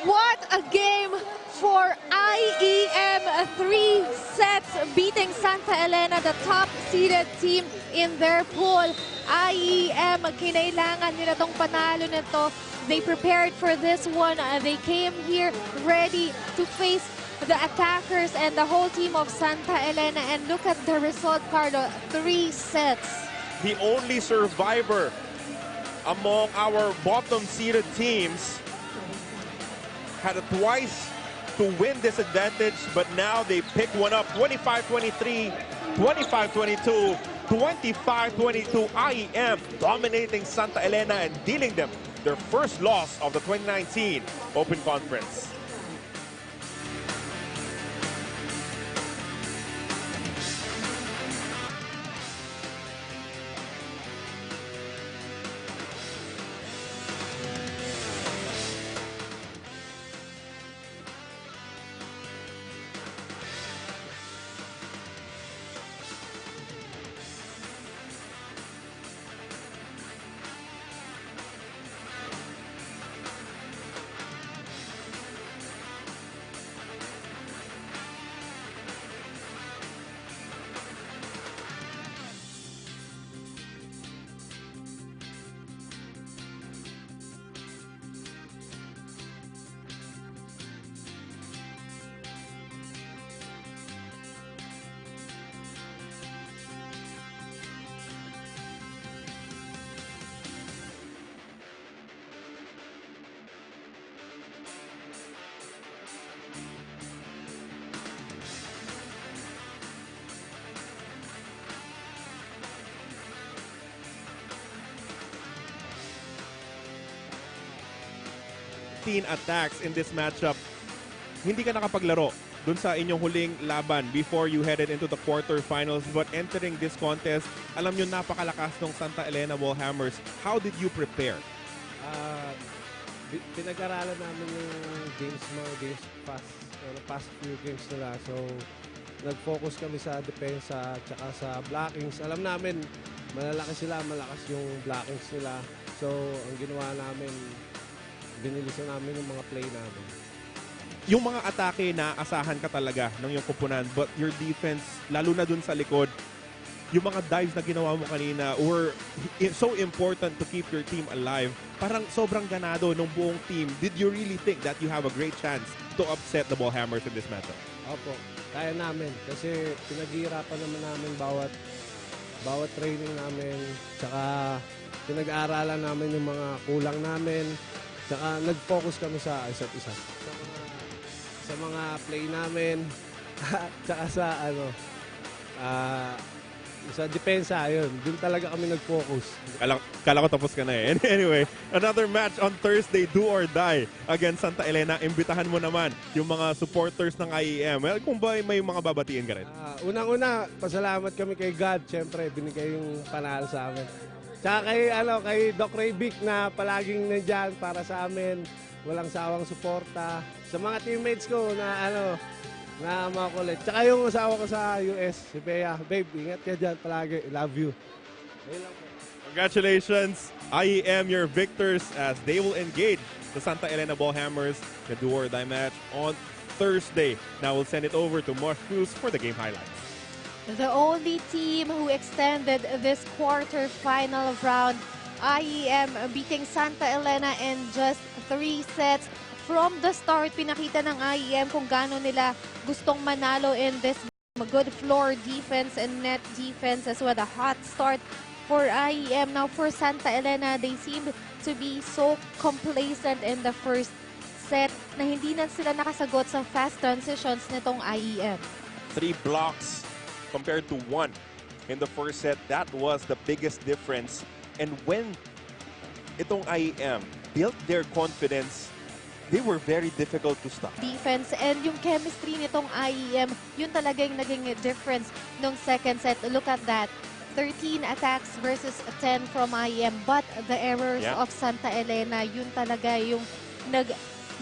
What a game for IEM. 3 sets beating Santa Elena, the top-seeded team in their pool. IEM, kinailangan nila tong panalo nito. They prepared for this one. They came here ready to face the attackers and the whole team of Santa Elena. And look at the result, Carlo. 3 sets. The only survivor among our bottom-seeded teams had a twice to win this advantage, but now they pick one up. 25-23, 25-22, 25-22. IEM dominating Santa Elena and dealing them their first loss of the 2019 Open Conference. 13 attacks in this matchup. Hindi ka nakapaglaro dun sa inyong huling laban before you headed into the quarterfinals. But entering this contest, alam nyo napakalakas ng Santa Elena Ballhammers. How did you prepare? Pinag-aralan namin yung mga games past few games nila. So, nag-focus kami sa depensa at saka sa blockings. Alam namin, malalaki sila, malakas yung blockings nila. So, ang ginawa namin, binilisan namin yung mga play namin. Yung mga atake na asahan ka talaga ng yung kupunan, but your defense, lalo na dun sa likod, yung mga dives na ginawa mo kanina were so important to keep your team alive. Parang sobrang ganado ng buong team. Did you really think that you have a great chance to upset the Ballhammers in this matchup? Opo, kaya namin. Kasi pinag-iirapan naman namin bawat training namin. Tsaka pinag-aaralan namin yung mga kulang namin. Tsaka nag-focus kami sa isa't isa. Sa mga play namin. Tsaka sa depensa, yun. Doon talaga kami nag-focus. Kala ko tapos ka na eh. Anyway, another match on Thursday, do or die against Santa Elena. Imbitahan mo naman yung mga supporters ng IEM. Well, kung ba may mga babatiin ka rin? Unang-una, pasalamat kami kay God. Siyempre, binigay yung panalo sa amin. Tsaka kay Doc Raybic na palaging nandyan para sa amin. Walang sawang suporta. Sa mga teammates ko na makulit. Tsaka yung asawa ko sa US, si Bea. Babe, ingat ka dyan palagi. Love you. Congratulations, IEM, your victors as they will engage the Santa Elena Ballhammers, the do or die match on Thursday. Now we'll send it over to Mosh Cruz for the game highlights. The only team who extended this quarterfinal round, IEM beating Santa Elena in just 3 sets. From the start, pinakita ng IEM kung gaano nila gustong manalo in this game. A good floor defense and net defense as well. A hot start for IEM. Now for Santa Elena, they seemed to be so complacent in the first set na hindi na sila nakasagot sa fast transitions nitong IEM. 3 blocks compared to 1 in the first set. That was the biggest difference. And when itong IEM built their confidence, they were very difficult to stop. Defense and yung chemistry nitong IEM, yun talaga yung naging difference nung second set. Look at that. 13 attacks versus 10 from IEM. But the errors of Santa Elena, yun talaga yung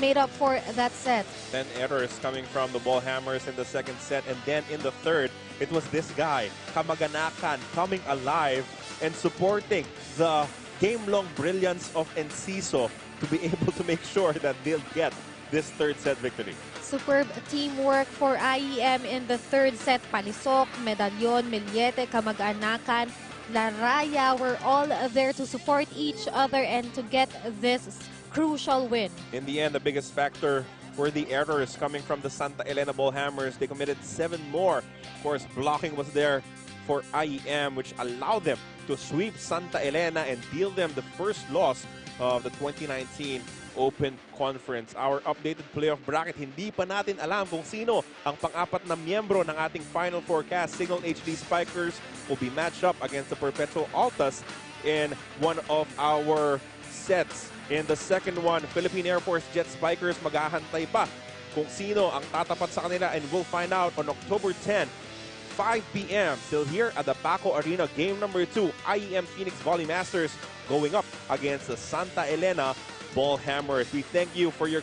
made up for that set. 10 errors coming from the Ballhammers in the second set. And then in the third, it was this guy, Kamaganakan, coming alive and supporting the game-long brilliance of Enciso to be able to make sure that they'll get this third set victory. Superb teamwork for IEM in the third set. Palisok, Medalyon, Miliete, Kamag-anakan, Laraya were all there to support each other and to get this crucial win. In the end, the biggest factor were the errors coming from the Santa Elena Ballhammers. They committed 7 more. Of course, blocking was there for IEM, which allowed them to sweep Santa Elena and deal them the first loss of the 2019 Open Conference. Our updated playoff bracket, hindi pa natin alam kung sino ang pang-apat na miyembro ng ating Final Forecast. Signal HD Spikers will be matched up against the Perpetual Altas in one of our sets. In the second one, Philippine Air Force Jet Spikers maghahantay pa kung sino ang tatapat sa kanila, and we'll find out on October 10, 5 p.m. still here at the Paco Arena. Game number 2, IEM Phoenix Volley Masters going up against the Santa Elena Ballhammers. We thank you for your